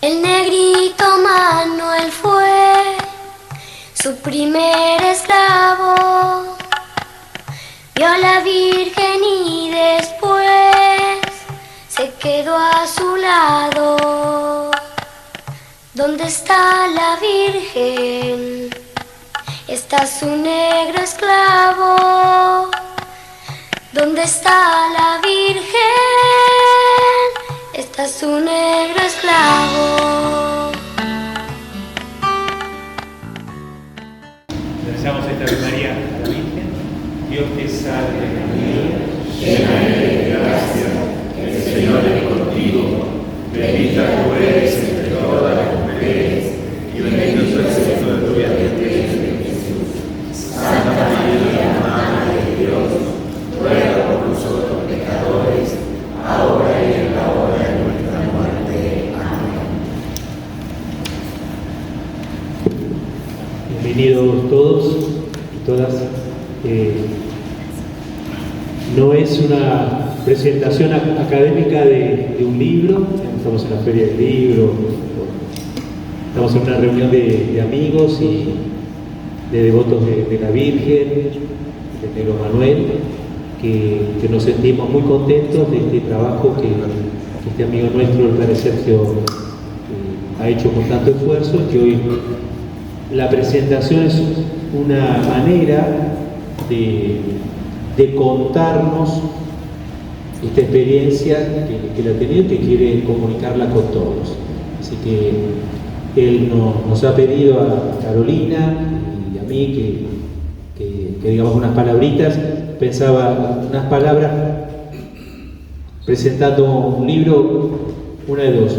El negrito Manuel fue su primer esclavo, vio a la Virgen y después se quedó a su lado. ¿Dónde está la Virgen? Está su negro esclavo. ¿Dónde está la Virgen? Está su negro esclavo. Rezamos esta Ave María a la Virgen. Dios te salve María, llena eres de gracia, el Señor es contigo. Bendita tú eres entre todas las mujeres, y bendito es el fruto de tu vientre, Jesús. Santa María, Madre de Dios, ruega por nosotros pecadores, ahora y en la hora de nuestra muerte. Amén. Bienvenidos todos y todas. No es una presentación académica de un libro, estamos en la Feria del Libro, estamos en una reunión de amigos y de devotos de la Virgen, de Negro Manuel, que nos sentimos muy contentos de este trabajo que este amigo nuestro, el padre Sergio, ha hecho con tanto esfuerzo, que hoy la presentación es una manera de contarnos esta experiencia que la ha tenido y que quiere comunicarla con todos. Así que él nos ha pedido a Carolina y a mí que digamos unas palabritas. Pensaba unas palabras presentando un libro, una de dos,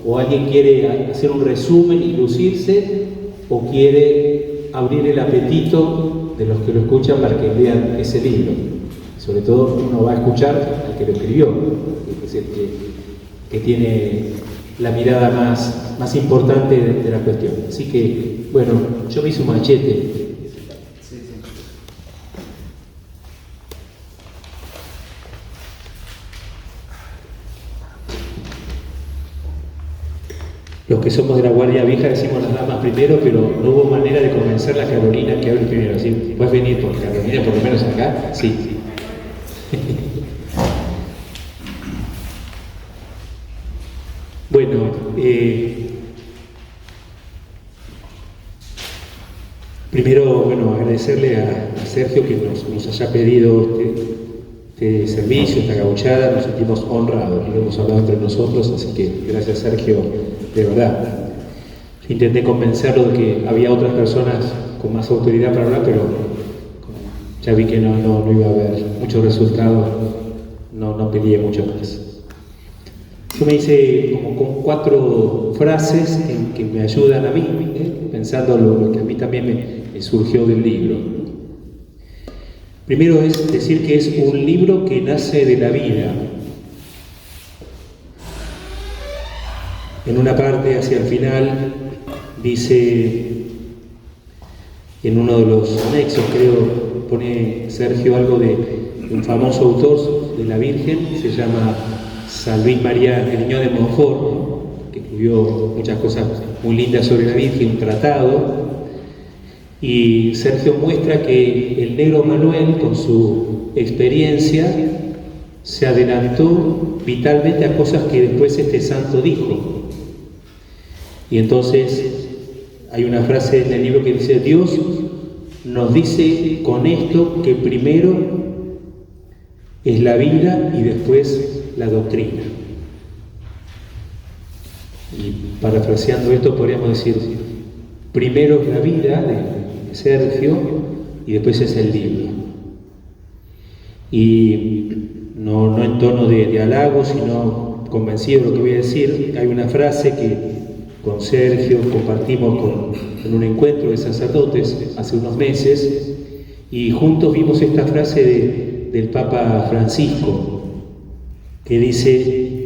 o alguien quiere hacer un resumen y lucirse, o quiere abrir el apetito de los que lo escuchan para que lean ese libro. Sobre todo uno va a escuchar al que lo escribió, que es el que tiene la mirada más importante de la cuestión. Así que, bueno, yo me hice un machete. Los que somos de la Guardia Vieja decimos las damas primero, pero no hubo manera de convencer a Carolina que hable primero. Así, ¿puedes venir por Carolina, por lo menos acá? Sí. Bueno, primero, agradecerle a Sergio que nos haya pedido este servicio, esta gauchada. Nos sentimos honrados y lo hemos hablado entre nosotros, así que gracias, Sergio, de verdad. Intenté convencerlo de que había otras personas con más autoridad para hablar, pero ya vi que no iba a haber muchos resultados, no peleé mucho más. Yo me hice como con 4 frases que me ayudan a mí, pensando lo que a mí también me surgió del libro. Primero es decir que es un libro que nace de la vida. En una parte, hacia el final, dice, en uno de los anexos, creo, pone Sergio algo de un famoso autor de la Virgen, se llama San Luis María Griñón de Montfort, que escribió muchas cosas muy lindas sobre la Virgen, un tratado, y Sergio muestra que el negro Manuel, con su experiencia, se adelantó vitalmente a cosas que después este santo dijo. Y entonces hay una frase en el libro que dice: Dios nos dice con esto que primero es la vida y después la doctrina. Y parafraseando esto podríamos decir, primero es la vida de Sergio y después es el libro. Y no en tono de halago, sino convencido de lo que voy a decir, hay una frase que con Sergio compartimos en un encuentro de sacerdotes hace unos meses, y juntos vimos esta frase del Papa Francisco, que dice: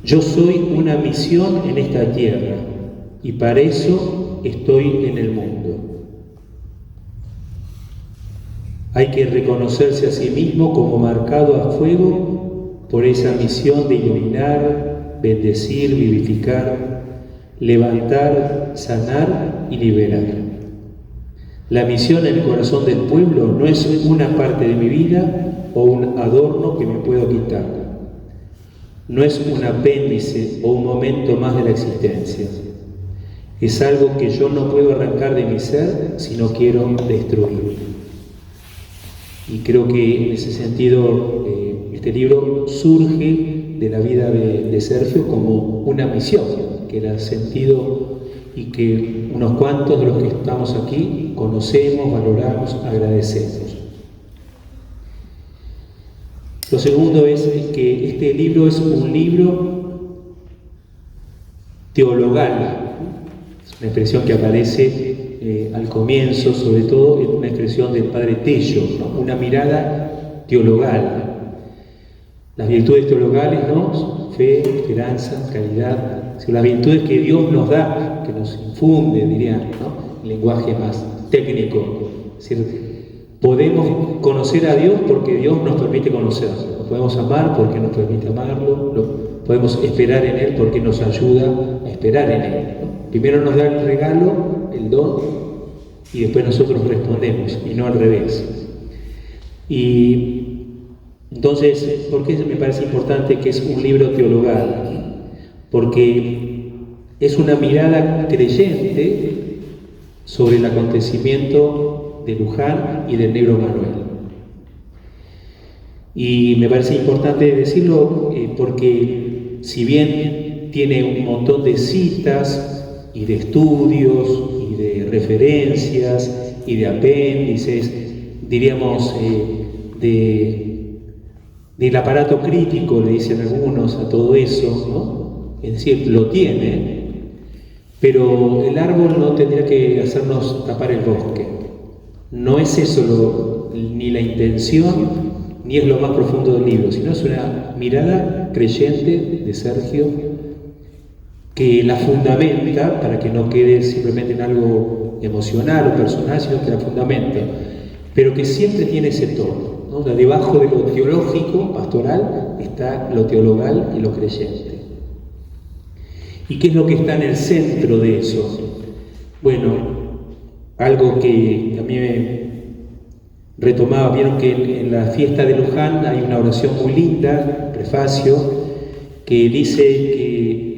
yo soy una misión en esta tierra y para eso estoy en el mundo. Hay que reconocerse a sí mismo como marcado a fuego por esa misión de iluminar, bendecir, vivificar, levantar, sanar y liberar. La misión en el corazón del pueblo no es una parte de mi vida o un adorno que me puedo quitar. No es un apéndice o un momento más de la existencia. Es algo que yo no puedo arrancar de mi ser si no quiero destruir. Y creo que en ese sentido este libro surge de la vida de Sergio como una misión, que era sentido y que unos cuantos de los que estamos aquí conocemos, valoramos, agradecemos. Lo segundo es que este libro es un libro teologal. Es una expresión que aparece al comienzo, sobre todo en una expresión del padre Tello, ¿no? Una mirada teologal. Las virtudes teologales, ¿no? Fe, esperanza, caridad, las virtudes que Dios nos da, que nos infunde, diría, ¿no? El lenguaje más técnico. Es decir, podemos conocer a Dios porque Dios nos permite conocerlo. Lo podemos amar porque nos permite amarlo. Podemos esperar en Él porque nos ayuda a esperar en Él, ¿no? Primero nos da el regalo, el don, y después nosotros respondemos, y no al revés. Y entonces, ¿por qué me parece importante que es un libro teologal? Porque es una mirada creyente sobre el acontecimiento de Luján y del negro Manuel. Y me parece importante decirlo porque si bien tiene un montón de citas y de estudios y de referencias y de apéndices, diríamos, del aparato crítico, le dicen algunos a todo eso, ¿no? Es decir, lo tiene, pero el árbol no tendría que hacernos tapar el bosque. No es eso ni la intención, ni es lo más profundo del libro, sino es una mirada creyente de Sergio que la fundamenta para que no quede simplemente en algo emocional o personal, sino que la fundamenta, pero que siempre tiene ese tono, ¿no? Debajo de lo teológico, pastoral, está lo teologal y lo creyente. ¿Y qué es lo que está en el centro de eso? Bueno, algo que a mí me retomaba, vieron que en la fiesta de Luján hay una oración muy linda, prefacio, que dice que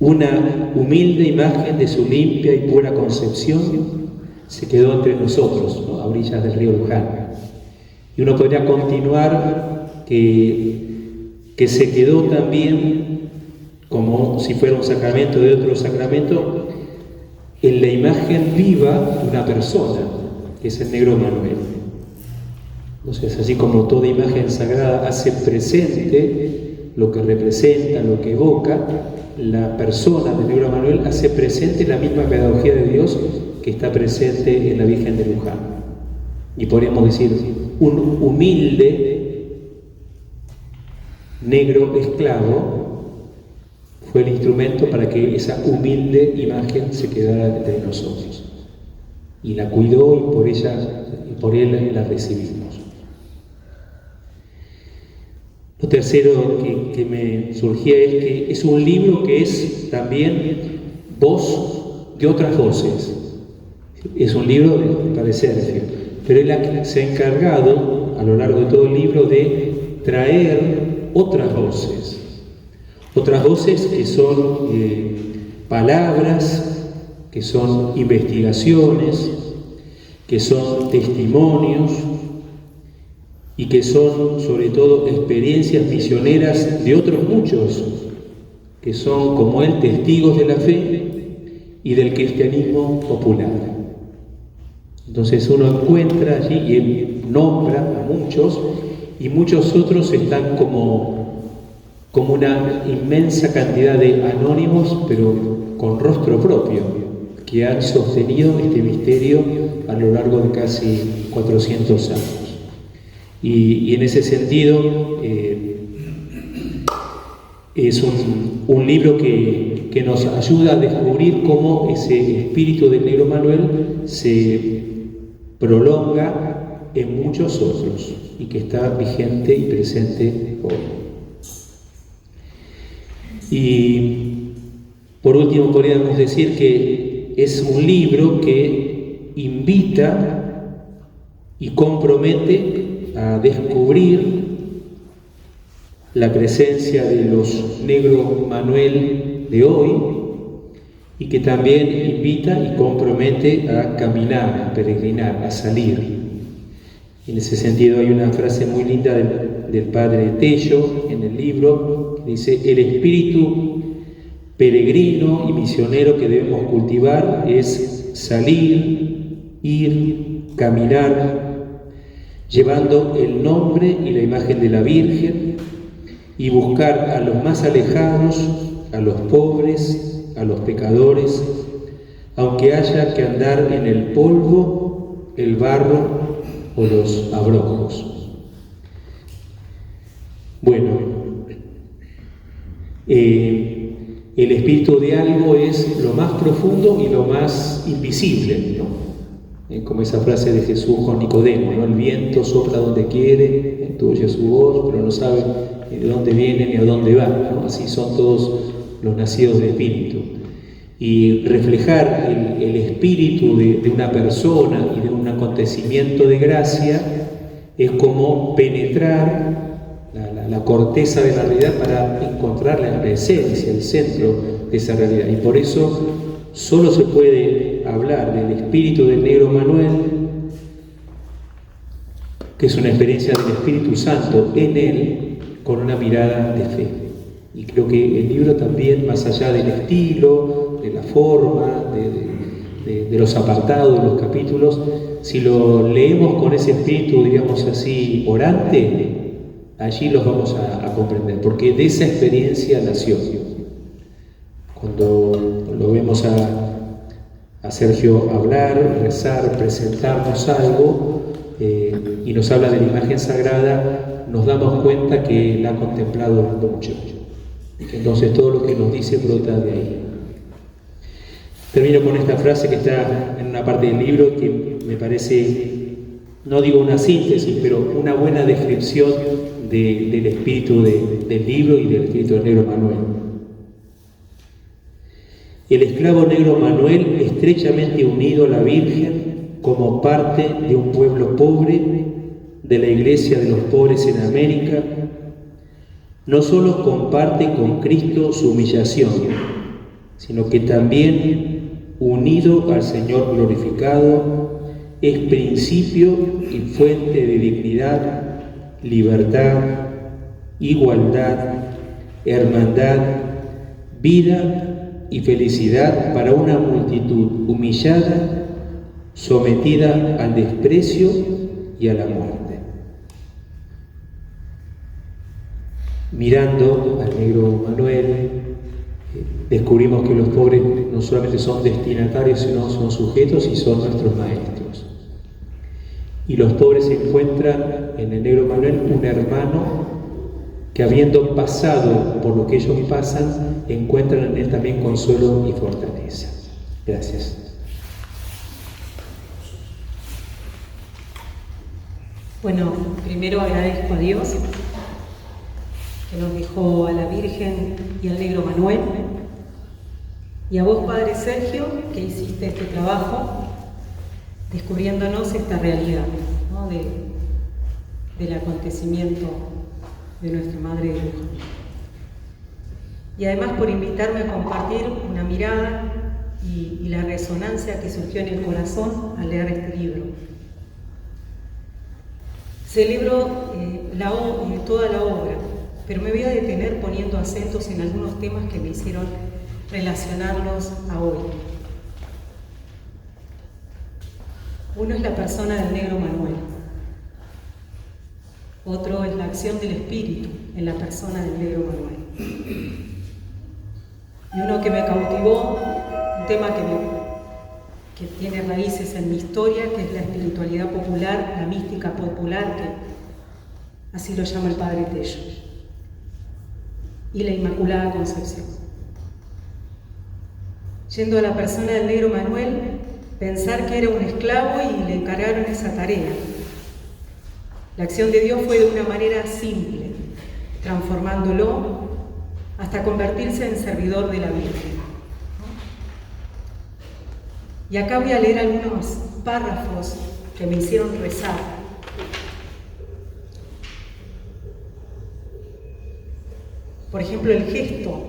una humilde imagen de su limpia y pura concepción se quedó entre nosotros, ¿no? A orillas del río Luján. Y uno podría continuar que se quedó también, como si fuera un sacramento de otro sacramento, en la imagen viva de una persona, que es el negro Manuel. Entonces, así como toda imagen sagrada hace presente lo que representa, lo que evoca, la persona del negro Manuel hace presente la misma pedagogía de Dios que está presente en la Virgen de Luján. Y podríamos decir, un humilde negro esclavo fue el instrumento para que esa humilde imagen se quedara entre nosotros. Y la cuidó y por él la recibimos. Lo tercero que me surgía es que es un libro que es también voz de otras voces. Es un libro de Sergio, pero él se ha encargado a lo largo de todo el libro de traer otras voces que son palabras, que son investigaciones, que son testimonios y que son sobre todo experiencias misioneras de otros muchos que son como él testigos de la fe y del cristianismo popular. Entonces uno encuentra allí y él nombra a muchos y muchos otros están como una inmensa cantidad de anónimos pero con rostro propio que han sostenido este misterio a lo largo de casi 400 años. Y en ese sentido es un libro que nos ayuda a descubrir cómo ese espíritu del negro Manuel se prolonga en muchos otros y que está vigente y presente hoy. Y por último podríamos decir que es un libro que invita y compromete a descubrir la presencia de los Negro Manuel de hoy, y que también invita y compromete a caminar, a peregrinar, a salir. En ese sentido hay una frase muy linda del padre Tello en el libro, que dice: el espíritu peregrino y misionero que debemos cultivar es salir, ir, caminar, llevando el nombre y la imagen de la Virgen, y buscar a los más alejados, a los pobres, a los pecadores, aunque haya que andar en el polvo, el barro o los abrojos. Bueno, el espíritu de algo es lo más profundo y lo más invisible, ¿no? Como esa frase de Jesús con Nicodemo, ¿no? El viento sopla donde quiere, oye su voz, pero no sabe ni de dónde viene ni a dónde va, ¿no? Así son todos los nacidos de espíritu. Y reflejar el espíritu de una persona y de un acontecimiento de gracia es como penetrar la corteza de la realidad para encontrarla en la esencia, el centro de esa realidad. Y por eso solo se puede hablar del espíritu del Negro Manuel, que es una experiencia del Espíritu Santo en él, con una mirada de fe. Y creo que el libro también, más allá del estilo, de la forma, de los apartados, de los capítulos, si lo leemos con ese espíritu, digamos así, orante, allí los vamos a comprender, porque de esa experiencia nació. Cuando lo vemos a Sergio hablar, rezar, presentarnos algo, y nos habla de la imagen sagrada, nos damos cuenta que la ha contemplado mucho. Entonces todo lo que nos dice brota de ahí. Termino con esta frase que está en una parte del libro que me parece, no digo una síntesis, pero una buena descripción del espíritu del libro y del espíritu del Negro Manuel. El esclavo Negro Manuel, estrechamente unido a la Virgen como parte de un pueblo pobre, de la Iglesia de los Pobres en América, no solo comparte con Cristo su humillación, sino que también, unido al Señor glorificado, es principio y fuente de dignidad, libertad, igualdad, hermandad, vida y felicidad para una multitud humillada, sometida al desprecio y a la muerte. Mirando al Negro Manuel, descubrimos que los pobres no solamente son destinatarios, sino son sujetos y son nuestros maestros. Y los pobres encuentran en el Negro Manuel un hermano que, habiendo pasado por lo que ellos pasan, encuentran en él también consuelo y fortaleza. Gracias. Bueno, primero agradezco a Dios que nos dejó a la Virgen y al Negro Manuel, y a vos, Padre Sergio, que hiciste este trabajo descubriéndonos esta realidad, ¿no? del acontecimiento de nuestra Madre de Luján. Y además por invitarme a compartir una mirada y la resonancia que surgió en el corazón al leer este libro. Celebro toda la obra, pero me voy a detener poniendo acentos en algunos temas que me hicieron relacionarlos a hoy. Uno es la persona del Negro Manuel. Otro es la acción del Espíritu en la persona del Negro Manuel. Y uno que me cautivó, un tema que tiene raíces en mi historia, que es la espiritualidad popular, la mística popular, que así lo llama el Padre Tello, y la Inmaculada Concepción. Yendo a la persona del Negro Manuel, pensar que era un esclavo y le encargaron esa tarea. La acción de Dios fue de una manera simple, transformándolo hasta convertirse en servidor de la Virgen. Y acá voy a leer algunos párrafos que me hicieron rezar. Por ejemplo, el gesto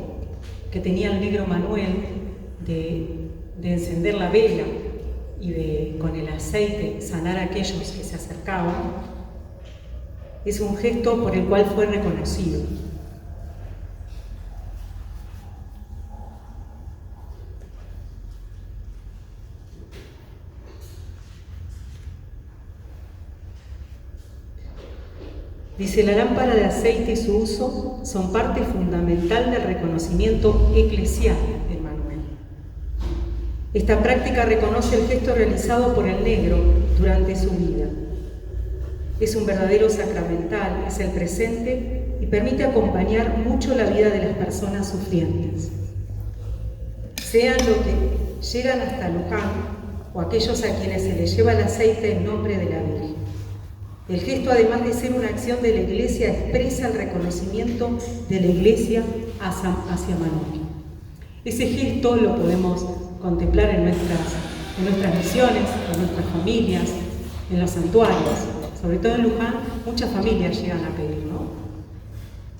que tenía el negro Manuel de encender la vela y de con el aceite sanar a aquellos que se acercaban, es un gesto por el cual fue reconocido. Dice, la lámpara de aceite y su uso son parte fundamental del reconocimiento eclesial de Manuel. Esta práctica reconoce el gesto realizado por el negro durante su vida. Es un verdadero sacramental, es el presente y permite acompañar mucho la vida de las personas sufrientes. Sean los que llegan hasta Luján o aquellos a quienes se les lleva el aceite en nombre de la Virgen. El gesto, además de ser una acción de la Iglesia, expresa el reconocimiento de la Iglesia hacia Manuel. Ese gesto lo podemos contemplar en nuestras misiones, en nuestras familias, en los santuarios. Sobre todo en Luján, muchas familias llegan a pedir, ¿no?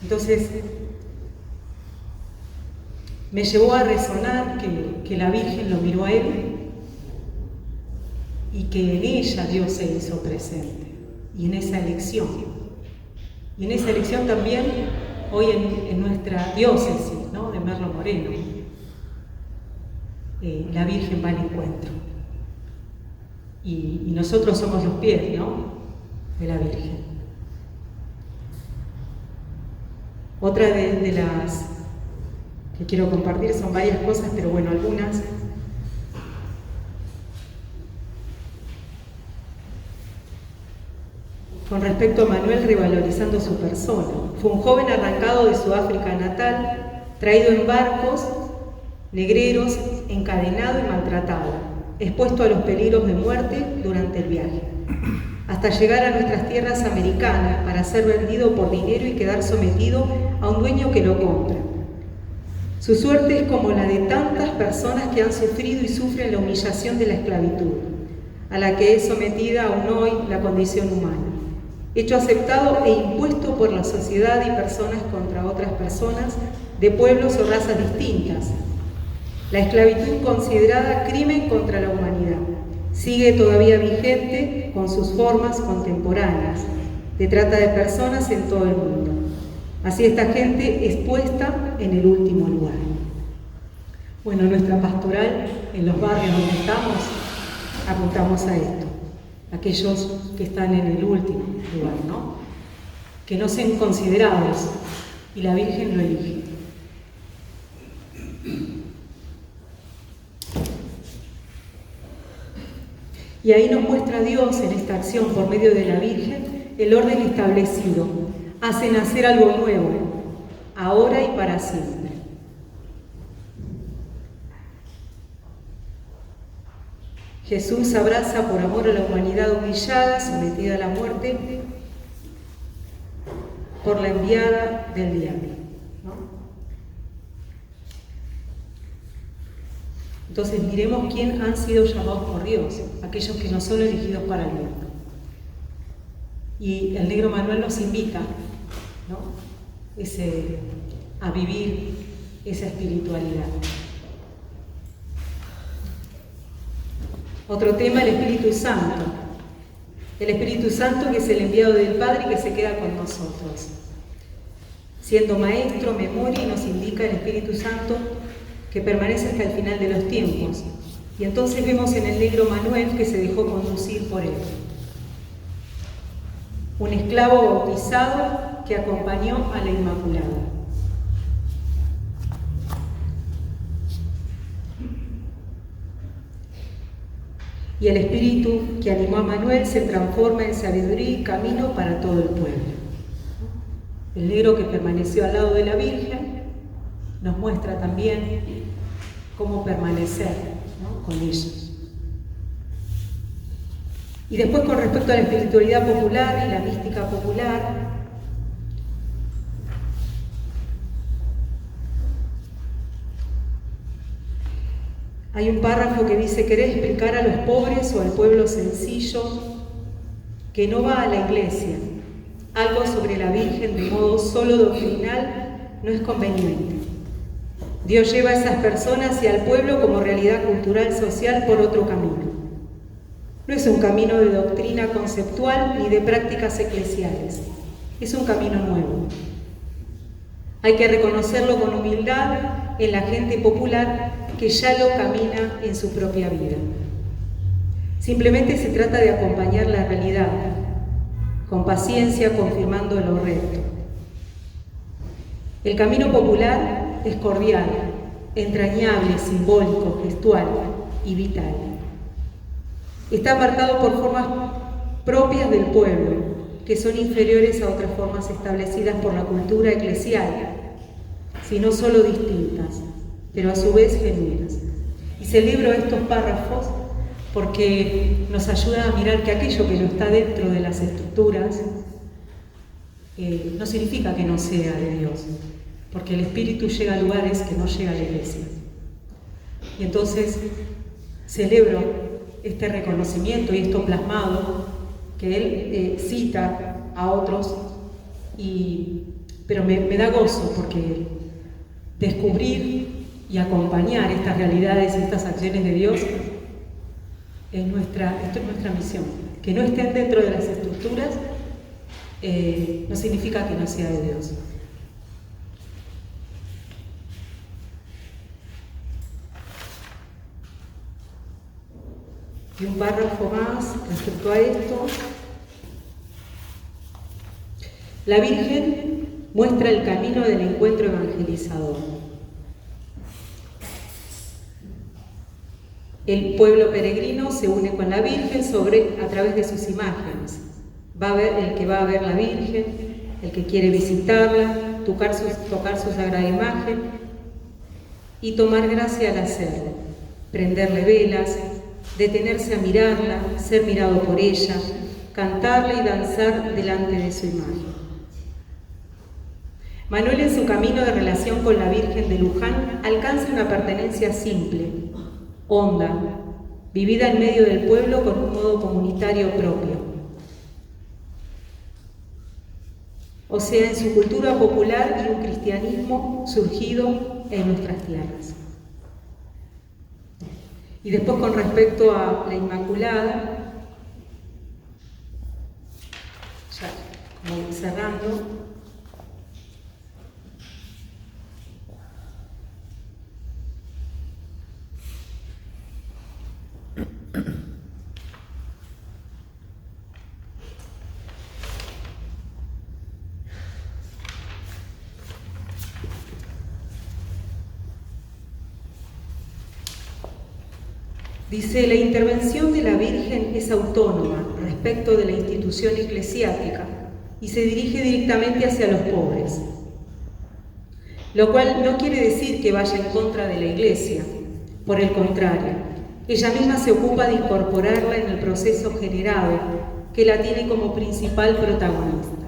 Entonces, me llevó a resonar que la Virgen lo miró a él y que en ella Dios se hizo presente. Y en esa elección. Y en esa elección también, hoy en nuestra diócesis, ¿no?, de Merlo Moreno, la Virgen va al encuentro. Y nosotros somos los pies, ¿no?, de la Virgen. Otra de las que quiero compartir son varias cosas, pero bueno, algunas. Con respecto a Manuel, revalorizando su persona. Fue un joven arrancado de su África natal, traído en barcos negreros, encadenado y maltratado, expuesto a los peligros de muerte durante el viaje, hasta llegar a nuestras tierras americanas para ser vendido por dinero y quedar sometido a un dueño que lo compra. Su suerte es como la de tantas personas que han sufrido y sufren la humillación de la esclavitud, a la que es sometida aún hoy la condición humana. Hecho aceptado e impuesto por la sociedad y personas contra otras personas de pueblos o razas distintas. La esclavitud considerada crimen contra la humanidad sigue todavía vigente con sus formas contemporáneas de trata de personas en todo el mundo. Así esta gente es puesta en el último lugar. Bueno, nuestra pastoral en los barrios donde estamos apuntamos a esto. Aquellos que están en el último lugar, ¿no? Que no sean considerados, y la Virgen lo elige. Y ahí nos muestra Dios en esta acción por medio de la Virgen el orden establecido. Hace nacer algo nuevo, ahora y para siempre. Jesús abraza por amor a la humanidad humillada, sometida a la muerte, por la enviada del diablo, ¿no? Entonces miremos quién han sido llamados por Dios, aquellos que no son elegidos para el mundo. Y el negro Manuel nos invita, ¿no?, a vivir esa espiritualidad. Otro tema, el Espíritu Santo. El Espíritu Santo, que es el enviado del Padre y que se queda con nosotros. Siendo maestro, memoria, y nos indica el Espíritu Santo que permanece hasta el final de los tiempos. Y entonces vemos en el negro Manuel que se dejó conducir por él. Un esclavo bautizado que acompañó a la Inmaculada. Y el espíritu que animó a Manuel se transforma en sabiduría y camino para todo el pueblo. El negro que permaneció al lado de la Virgen nos muestra también cómo permanecer, ¿no?, con ellos. Y después, con respecto a la espiritualidad popular y la mística popular, Hay un párrafo que dice: querer explicar a los pobres o al pueblo sencillo que no va a la iglesia algo sobre la Virgen de modo solo doctrinal no es conveniente. Dios lleva a esas personas y al pueblo como realidad cultural social por otro camino. No es un camino de doctrina conceptual ni de prácticas eclesiales, es un camino nuevo. Hay que reconocerlo con humildad en la gente popular que ya lo camina en su propia vida. Simplemente se trata de acompañar la realidad, con paciencia, confirmando lo recto. El camino popular es cordial, entrañable, simbólico, gestual y vital. Está marcado por formas propias del pueblo, que son inferiores a otras formas establecidas por la cultura eclesial, sino solo distintas, pero a su vez genuinas. Y celebro estos párrafos porque nos ayuda a mirar que aquello que no está dentro de las estructuras no significa que no sea de Dios, porque el Espíritu llega a lugares que no llega a la Iglesia. Y entonces celebro este reconocimiento y esto plasmado que él cita a otros, pero me da gozo porque descubrir y acompañar estas realidades y estas acciones de Dios esto es nuestra misión. Que no estén dentro de las estructuras no significa que no sea de Dios. Y un párrafo más respecto a esto. La Virgen muestra el camino del encuentro evangelizador. El pueblo peregrino se une con la Virgen a través de sus imágenes. Va a ver el que va a ver la Virgen, el que quiere visitarla, tocar su sagrada imagen y tomar gracia al hacerlo, prenderle velas, detenerse a mirarla, ser mirado por ella, cantarle y danzar delante de su imagen. Manuel, en su camino de relación con la Virgen de Luján, alcanza una pertenencia simple, honda, vivida en medio del pueblo con un modo comunitario propio. O sea, en su cultura popular y un cristianismo surgido en nuestras tierras. Y después, con respecto a la Inmaculada, ya como cerrando, dice: la intervención de la Virgen es autónoma respecto de la institución eclesiástica y se dirige directamente hacia los pobres, lo cual no quiere decir que vaya en contra de la Iglesia. Por el contrario, ella misma se ocupa de incorporarla en el proceso generado que la tiene como principal protagonista,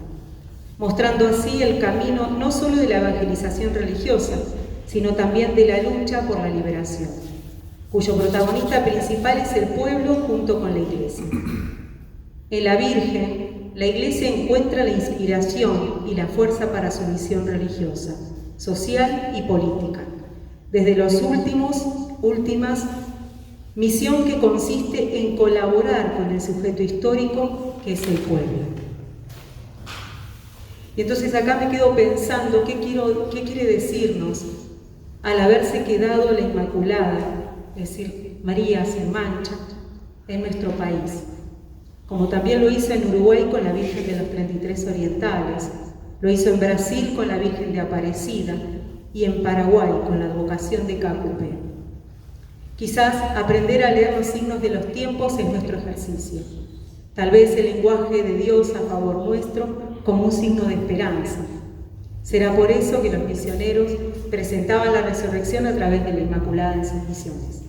mostrando así el camino no solo de la evangelización religiosa, sino también de la lucha por la liberación, cuyo protagonista principal es el pueblo junto con la Iglesia. En la Virgen, la Iglesia encuentra la inspiración y la fuerza para su misión religiosa, social y política, desde los últimas, misión que consiste en colaborar con el sujeto histórico que es el pueblo. Y entonces acá me quedo pensando qué quiere decirnos al haberse quedado la Inmaculada, es decir, María sin mancha, en nuestro país, como también lo hizo en Uruguay con la Virgen de los 33 Orientales, lo hizo en Brasil con la Virgen de Aparecida y en Paraguay con la advocación de Cacupé. Quizás aprender a leer los signos de los tiempos es nuestro ejercicio, tal vez el lenguaje de Dios a favor nuestro como un signo de esperanza. Será por eso que los misioneros presentaban la resurrección a través de la Inmaculada en sus misiones.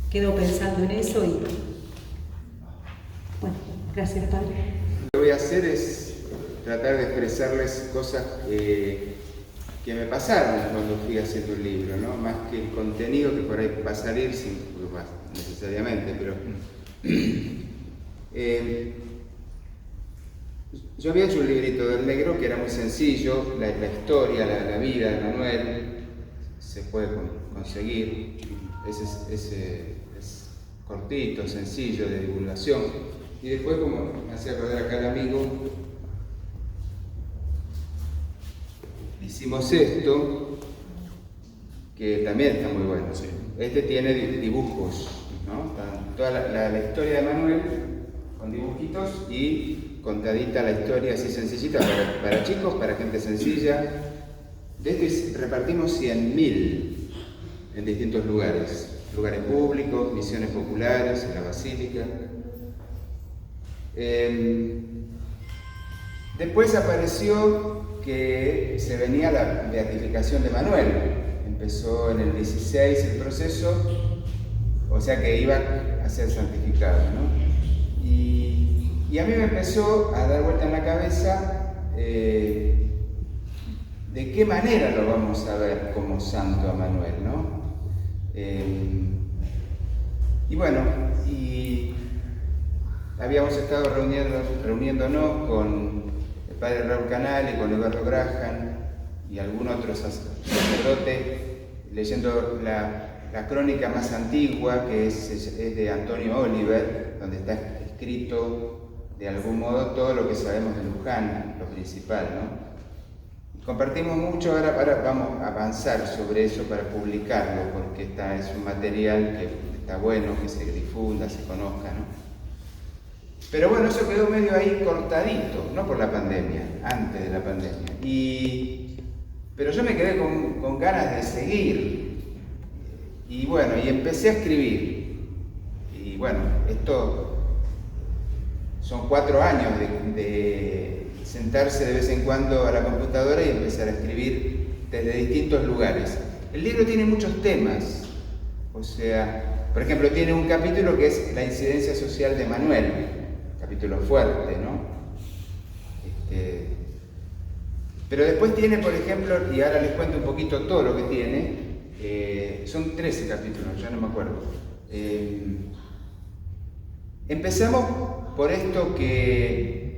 Quedo pensando en eso y bueno, gracias, Padre. Lo que voy a hacer es tratar de expresarles cosas que me pasaron cuando fui haciendo el libro, ¿no? Más que el contenido que por ahí va a salir necesariamente, pero yo había hecho un librito del negro que era muy sencillo, la historia, la vida de Manuel, se puede conseguir, es cortito, sencillo, de divulgación. Y después, como me hacía acordar acá el amigo, hicimos esto, que también está muy bueno. Sí. Este tiene dibujos, ¿no? Toda la historia de Manuel con dibujitos y contadita la historia así sencillita para chicos, para gente sencilla. De este repartimos 100.000 en distintos lugares públicos, misiones populares, en la basílica. Después apareció que se venía la beatificación de Manuel. Empezó en el 16 el proceso, o sea que iba a ser santificado, ¿no? Y a mí me empezó a dar vuelta en la cabeza de qué manera lo vamos a ver como santo a Manuel, ¿no? Y bueno, habíamos estado reuniéndonos con el padre Raúl Canale, con Eduardo Graham y algún otro sacerdote, leyendo la crónica más antigua, que es de Antonio Oliver, donde está escrito de algún modo todo lo que sabemos de Luján, lo principal, ¿no? Compartimos mucho, ahora vamos a avanzar sobre eso para publicarlo, porque es un material que está bueno, que se difunda, se conozca, ¿no? Pero bueno, eso quedó medio ahí cortadito, no por la pandemia, antes de la pandemia. Pero yo me quedé con ganas de seguir. Y bueno, y empecé a escribir. Y bueno, esto son 4 años de sentarse de vez en cuando a la computadora y empezar a escribir desde distintos lugares. El libro tiene muchos temas, o sea, por ejemplo, tiene un capítulo que es la incidencia social de Manuel, capítulo fuerte, ¿no? Pero después tiene, por ejemplo, y ahora les cuento un poquito todo lo que tiene, son 13 capítulos, ya no me acuerdo. Empezamos por esto que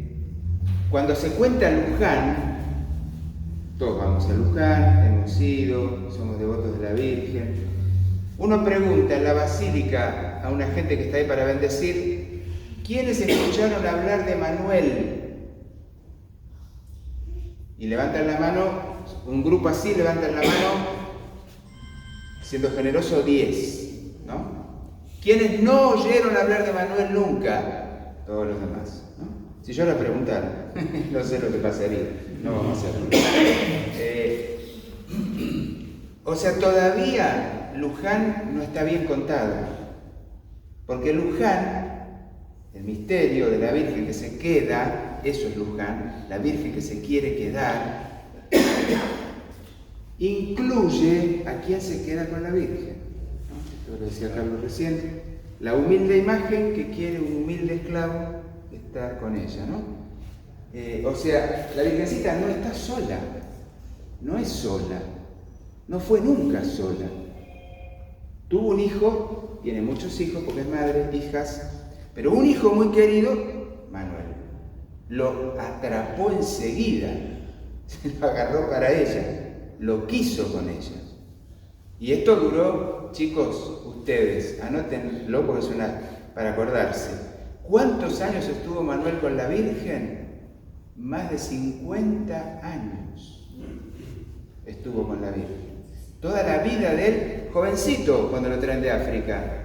cuando se cuenta Luján, todos vamos a Luján, hemos ido, somos devotos de la Virgen. Uno pregunta en la basílica a una gente que está ahí para bendecir, ¿quiénes escucharon hablar de Manuel? Y levantan la mano, un grupo así levantan la mano, siendo generoso 10, ¿no? ¿Quiénes no oyeron hablar de Manuel nunca? Todos los demás, ¿no? Si yo la preguntara, no sé lo que pasaría, no vamos a hacerlo. O sea, todavía Luján no está bien contado, porque Luján, el misterio de la Virgen que se queda, eso es Luján, la Virgen que se quiere quedar, incluye a quien se queda con la Virgen, ¿no? Esto lo decía Carlos recién, la humilde imagen que quiere un humilde esclavo estar con ella, ¿no? O sea, la Virgencita no está sola, no es sola, no fue nunca sola. Tuvo un hijo, tiene muchos hijos porque es madre, hijas, pero un hijo muy querido, Manuel, lo atrapó enseguida, se lo agarró para ella, lo quiso con ella. Y esto duró, chicos, ustedes, anótenlo porque es para acordarse. ¿Cuántos años estuvo Manuel con la Virgen? Más de 50 años estuvo con la Virgen. Toda la vida de él, jovencito, cuando lo traen de África.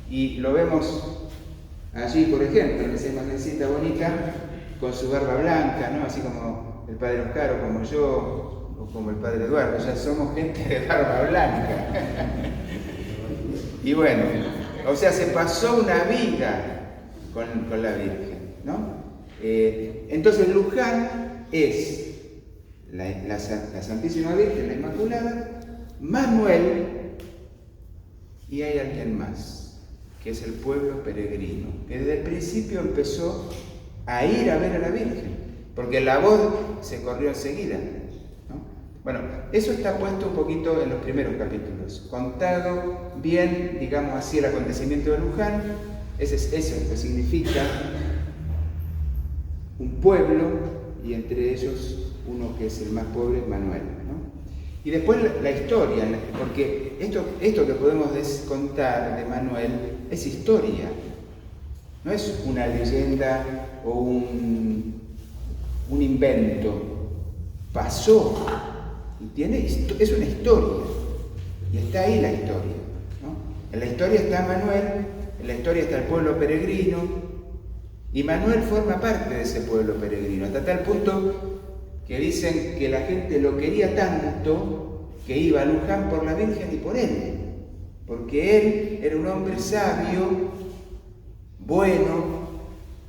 Y lo vemos allí, por ejemplo, en esa imagencita bonita, con su barba blanca, ¿no? Así como el padre Oscar o como yo, o como el padre Eduardo, ya somos gente de barba blanca. Y bueno, o sea, se pasó una vida con la Virgen, ¿no? Entonces Luján es la Santísima Virgen, la Inmaculada, Manuel, y hay alguien más, que es el pueblo peregrino, que desde el principio empezó a ir a ver a la Virgen, porque la voz se corrió enseguida, ¿no? Bueno, eso está puesto un poquito en los primeros capítulos, contado bien, digamos así, el acontecimiento de Luján. Eso es lo que significa un pueblo, y entre ellos uno que es el más pobre, Manuel, ¿no? Y después la historia, porque esto que podemos contar de Manuel es historia, no es una leyenda o un invento, pasó y es una historia, y está ahí la historia, ¿no? En la historia está Manuel, en la historia está el pueblo peregrino, y Manuel forma parte de ese pueblo peregrino, hasta tal punto que dicen que la gente lo quería tanto que iba a Luján por la Virgen y por él, porque él era un hombre sabio, bueno,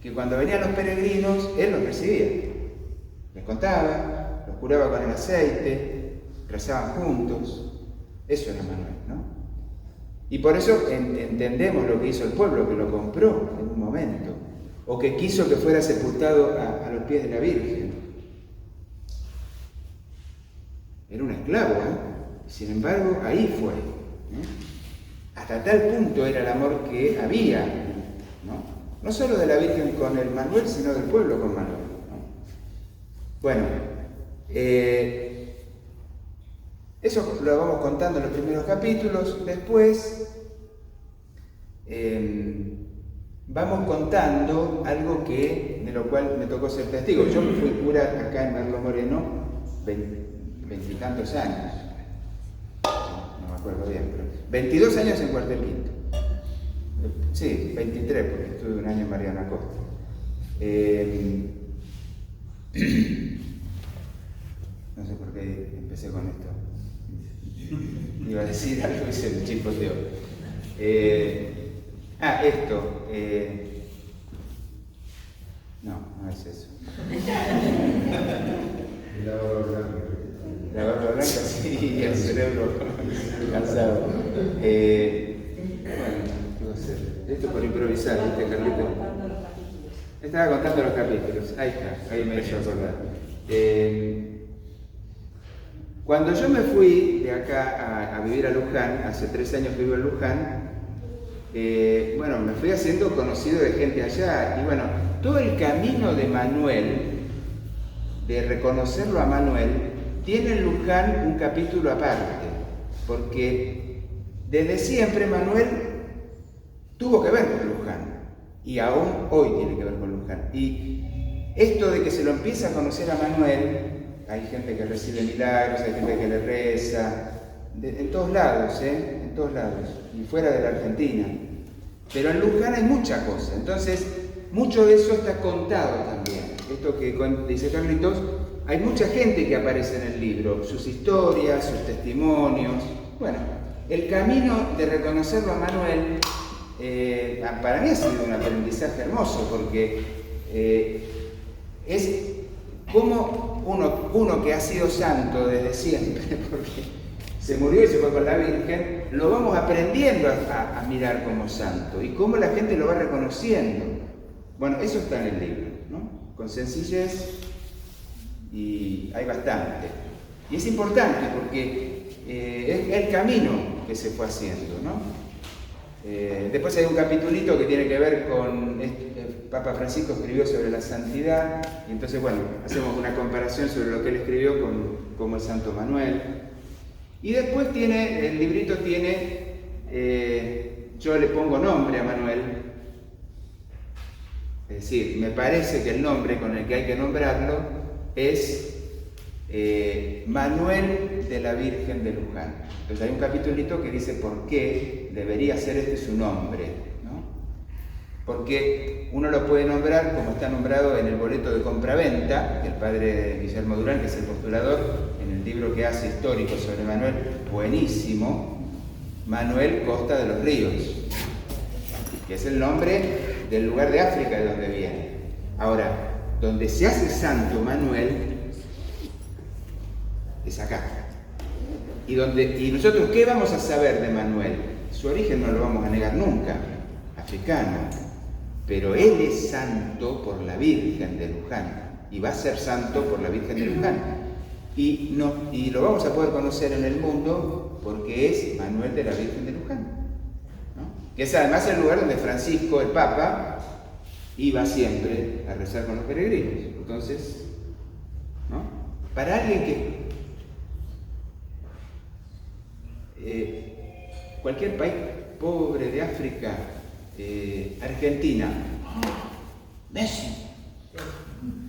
que cuando venían los peregrinos, él los recibía, les contaba, los curaba con el aceite, rezaban juntos. Eso era Manuel, ¿no? Y por eso entendemos lo que hizo el pueblo, que lo compró en un momento, o que quiso que fuera sepultado a los pies de la Virgen. Era un esclavo, sin embargo, ahí fue. Hasta tal punto era el amor que había, no solo de la Virgen con el Manuel, sino del pueblo con Manuel, ¿no? Bueno, eso lo vamos contando en los primeros capítulos. Después vamos contando algo de lo cual me tocó ser testigo. Yo fui cura acá en Merlo Moreno 20 años, no me acuerdo bien, pero 22 años en Cuartel Quinto. Sí, 23, porque estuve un año en Mariana Costa. No sé por qué empecé con esto. Iba a decir algo y se me chispoteó. Esto. No es eso. La barba blanca. La barba blanca, sí, y el cerebro cansado. Bueno, ¿qué va a hacer? Esto por improvisar, ¿viste, Carlito? Estaba contando los capítulos. Ahí está, ahí me hizo acordar. Cuando yo me fui de acá a vivir a Luján, hace 3 años que vivo en Luján, me fui haciendo conocido de gente allá, y bueno, todo el camino de Manuel, de reconocerlo a Manuel, tiene en Luján un capítulo aparte, porque desde siempre Manuel tuvo que ver con Luján, y aún hoy tiene que ver con Luján. Y esto de que se lo empieza a conocer a Manuel, hay gente que recibe milagros, hay gente que le reza, en todos lados, en todos lados, y fuera de la Argentina. Pero en Luján hay mucha cosa, entonces mucho de eso está contado también. Esto que dice Carlitos, hay mucha gente que aparece en el libro, sus historias, sus testimonios. Bueno, el camino de reconocerlo a Manuel, para mí ha sido un aprendizaje hermoso, porque es como uno que ha sido santo desde siempre, porque se murió y se fue con la Virgen, lo vamos aprendiendo a mirar como santo, y cómo la gente lo va reconociendo. Bueno, eso está en el libro, ¿no? Con sencillez, y hay bastante. Y es importante porque es el camino que se fue haciendo, ¿no? Después hay un capitulito que tiene que ver con Papa Francisco escribió sobre la santidad, y entonces, bueno, hacemos una comparación sobre lo que él escribió como el Santo Manuel. Y después el librito tiene, yo le pongo nombre a Manuel, es decir, me parece que el nombre con el que hay que nombrarlo es Manuel de la Virgen de Luján. Entonces hay un capitulito que dice por qué debería ser su nombre, ¿no? Porque uno lo puede nombrar como está nombrado en el boleto de compraventa, que el padre Guillermo Durán, que es el postulador, en el libro que hace histórico sobre Manuel, buenísimo, Manuel Costa de los Ríos, que es el nombre del lugar de África de donde viene. Ahora, donde se hace santo Manuel es acá. Y nosotros, ¿qué vamos a saber de Manuel? Su origen no lo vamos a negar nunca, africano, pero él es santo por la Virgen de Luján, y va a ser santo por la Virgen de Luján. y lo vamos a poder conocer en el mundo porque es Manuel de la Virgen de Luján, ¿no? Que es además el lugar donde Francisco, el Papa, iba siempre a rezar con los peregrinos. Entonces, ¿no? Para alguien que cualquier país pobre de África, Argentina, Messi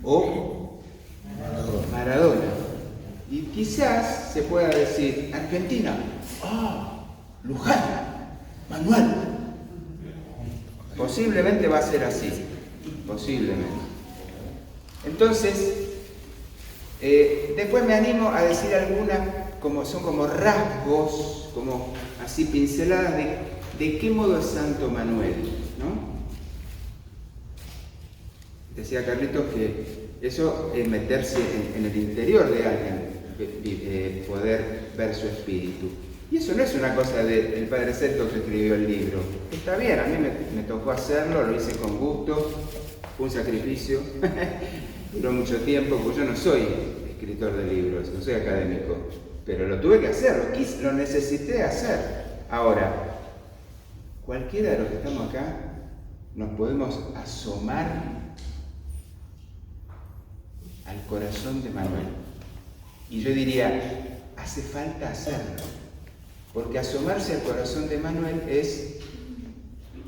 o Maradona, y quizás se pueda decir Argentina, Luján, Manuel. Posiblemente va a ser así, posiblemente. Entonces, después me animo a decir algunas, son como rasgos, como así pinceladas de qué modo es Santo Manuel, ¿no? Decía Carlitos que eso es meterse en el interior de alguien, poder ver su espíritu. Y eso no es una cosa del Padre Sergio que escribió el libro. Está bien, a mí me tocó hacerlo, lo hice con gusto, fue un sacrificio, duró mucho tiempo, porque yo no soy escritor de libros, no soy académico, pero lo tuve que hacer, lo necesité hacer. Ahora, cualquiera de los que estamos acá nos podemos asomar al corazón de Manuel. Y yo diría, hace falta hacerlo, porque asomarse al corazón de Manuel es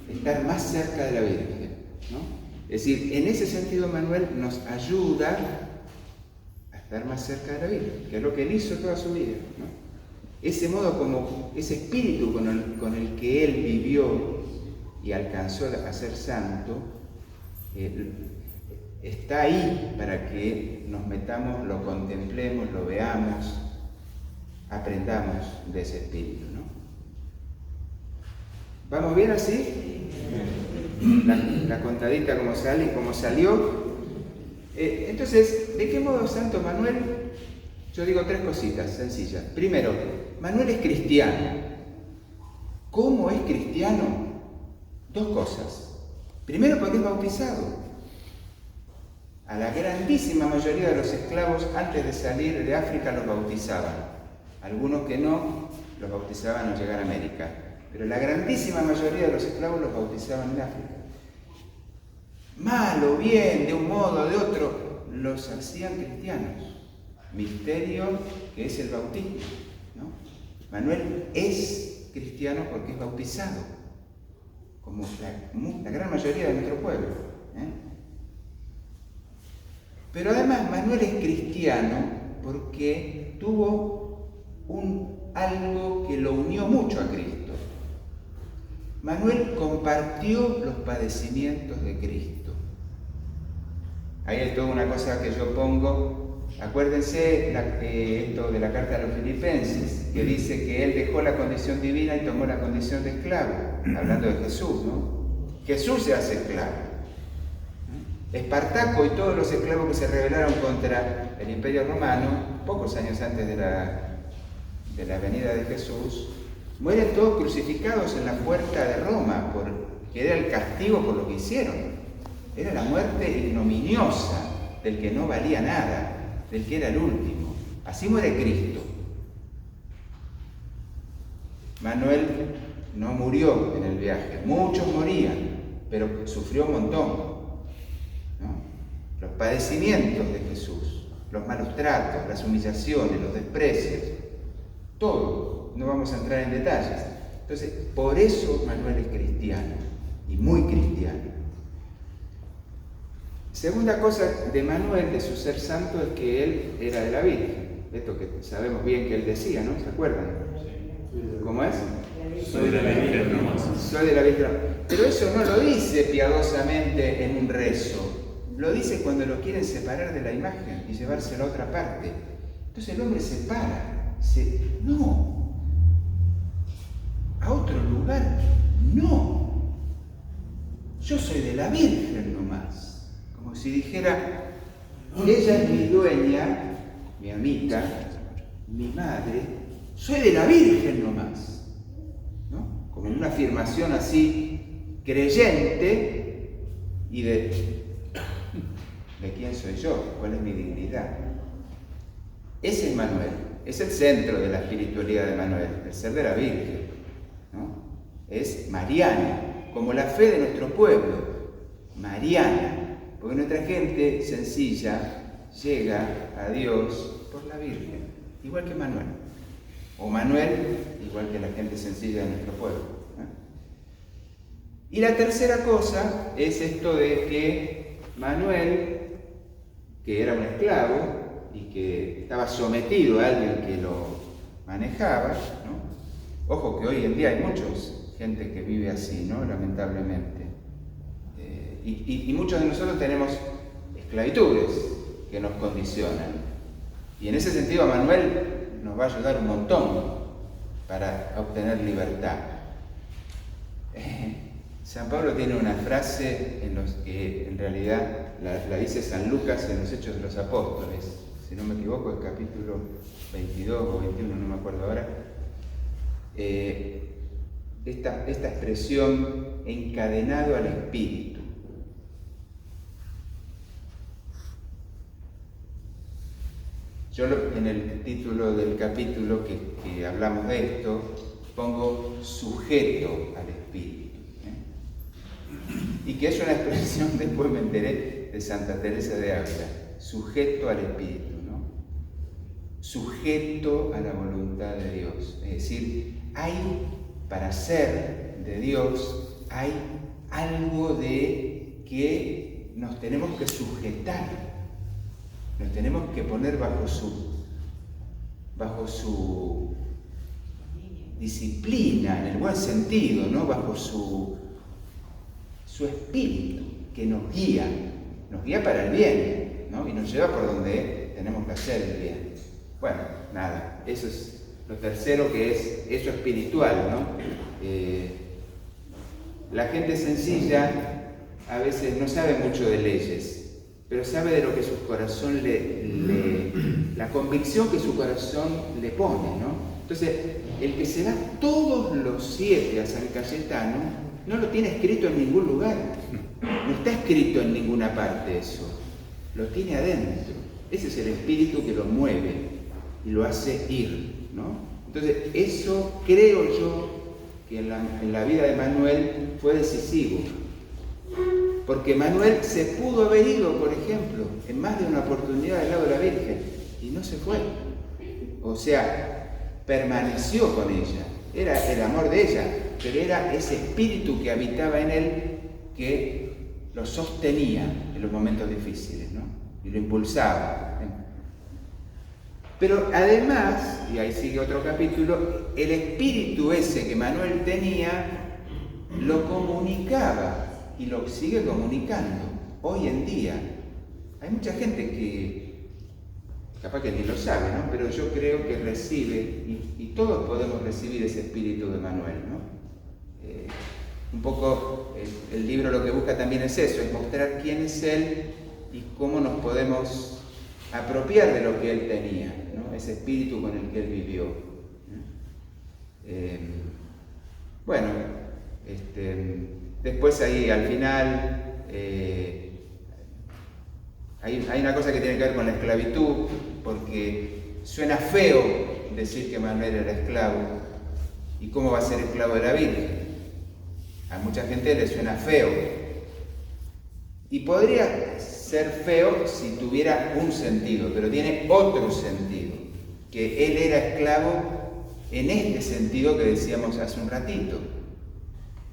estar más cerca de la Virgen, ¿no? Es decir, en ese sentido Manuel nos ayuda a estar más cerca de la Virgen, que es lo que él hizo toda su vida, ¿no? Ese modo, como ese espíritu con el que él vivió y alcanzó a ser santo, está ahí para que nos metamos, lo contemplemos, lo veamos, aprendamos de ese espíritu, ¿no? ¿Vamos bien así? La contadita como salió. Entonces, ¿de qué modo Santo Manuel? Yo digo tres cositas sencillas. Primero, Manuel es cristiano. ¿Cómo es cristiano? Dos cosas. Primero, porque es bautizado. A la grandísima mayoría de los esclavos, antes de salir de África, los bautizaban. Algunos que no, los bautizaban al llegar a América. Pero la grandísima mayoría de los esclavos los bautizaban en África. Mal o bien, de un modo o de otro, los hacían cristianos. Misterio que es el bautismo, ¿no? Manuel es cristiano porque es bautizado, como la gran mayoría de nuestro pueblo, Pero además Manuel es cristiano porque tuvo algo que lo unió mucho a Cristo. Manuel compartió los padecimientos de Cristo. Ahí es toda una cosa que yo pongo. Acuérdense esto de la carta a los Filipenses, que dice que él dejó la condición divina y tomó la condición de esclavo, hablando de Jesús, ¿no? Jesús se hace esclavo. Espartaco y todos los esclavos que se rebelaron contra el Imperio Romano, pocos años antes de la venida de Jesús, mueren todos crucificados en la puerta de Roma, porque era el castigo por lo que hicieron. Era la muerte ignominiosa del que no valía nada, del que era el último. Así muere Cristo. Manuel no murió en el viaje, muchos morían, pero sufrió un montón, ¿no? Los padecimientos de Jesús, los malos tratos, las humillaciones, los desprecios, todo. No vamos a entrar en detalles. Entonces, por eso Manuel es cristiano, y muy cristiano. Segunda cosa de Manuel, de su ser santo, es que él era de la Virgen. Esto que sabemos bien que él decía, ¿no? ¿Se acuerdan? ¿Cómo es? Soy de la Virgen nomás. Soy de la Virgen. Pero eso no lo dice piadosamente en un rezo. Lo dice cuando lo quieren separar de la imagen y llevárselo a otra parte. Entonces el hombre se para. No. A otro lugar, no. Yo soy de la Virgen nomás. Como si dijera, ella es mi dueña, mi amiga, mi madre, soy de la Virgen nomás, ¿no? Como en una afirmación así creyente y de quién soy yo, cuál es mi dignidad. Ese es Manuel, es el centro de la espiritualidad de Manuel, el ser de la Virgen, ¿no? Es mariana, como la fe de nuestro pueblo, mariana, porque nuestra gente sencilla llega a Dios por la Virgen, igual que Manuel, o Manuel, igual que la gente sencilla de nuestro pueblo, ¿eh? Y la tercera cosa es esto de que Manuel, que era un esclavo y que estaba sometido a alguien que lo manejaba, ¿no? Ojo que hoy en día hay mucha gente que vive así, ¿no? Lamentablemente. Y muchos de nosotros tenemos esclavitudes que nos condicionan. Y en ese sentido Manuel nos va a ayudar un montón para obtener libertad. San Pablo tiene una frase en los que en realidad la dice San Lucas en los Hechos de los Apóstoles, si no me equivoco, el capítulo 22 o 21, no me acuerdo ahora. Esta expresión, encadenado al Espíritu. Yo en el título del capítulo que hablamos de esto, pongo sujeto al Espíritu. Y que es una expresión, después me enteré, de Santa Teresa de Ávila, sujeto al Espíritu, ¿no? Sujeto a la voluntad de Dios. Es decir, para ser de Dios, hay algo de que nos tenemos que sujetar, nos tenemos que poner bajo su disciplina, en el buen sentido, ¿no? Bajo su espíritu, que nos guía para el bien, ¿no? Y nos lleva por donde tenemos que hacer el bien. Bueno, nada, eso es lo tercero, que es eso espiritual, ¿no? La gente sencilla a veces no sabe mucho de leyes, pero sabe de lo que su corazón la convicción que su corazón le pone, ¿no? Entonces, el que se da todos los 7 a San Cayetano no lo tiene escrito en ningún lugar, no está escrito en ninguna parte eso, lo tiene adentro. Ese es el espíritu que lo mueve y lo hace ir, ¿no? Entonces, eso creo yo que en la vida de Manuel fue decisivo, porque Manuel se pudo haber ido, por ejemplo, en más de una oportunidad del lado de la Virgen, y no se fue. O sea, permaneció con ella, era el amor de ella, pero era ese espíritu que habitaba en él que lo sostenía en los momentos difíciles, ¿no? Y lo impulsaba. Pero además, y ahí sigue otro capítulo, el espíritu ese que Manuel tenía lo comunicaba y lo sigue comunicando hoy en día. Hay mucha gente que capaz que ni lo sabe, ¿no? Pero yo creo que recibe, y todos podemos recibir ese espíritu de Manuel, ¿no? Un poco el libro lo que busca también es eso, es mostrar quién es él y cómo nos podemos apropiar de lo que él tenía, ¿no? Ese espíritu con el que él vivió. Bueno, después ahí al final hay una cosa que tiene que ver con la esclavitud, porque suena feo decir que Manuel era esclavo, y cómo va a ser esclavo de la Virgen. A mucha gente le suena feo, y podría ser feo si tuviera un sentido, pero tiene otro sentido, que él era esclavo en este sentido que decíamos hace un ratito,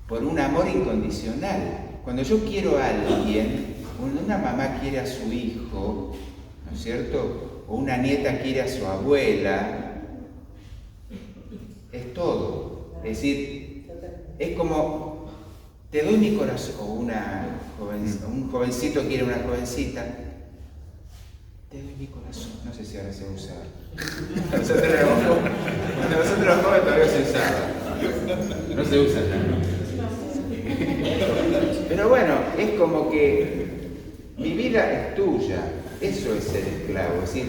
por un amor incondicional. Cuando yo quiero a alguien, cuando una mamá quiere a su hijo, ¿no es cierto? O una nieta quiere a su abuela, es todo. Es decir, es como te doy mi corazón, o un jovencito quiere a una jovencita, te doy mi corazón. No sé si ahora se usa. Nosotros los jóvenes todavía se usaba. No se usa ya, ¿no? Pero bueno, es como que mi vida es tuya. Eso es ser esclavo. Es decir,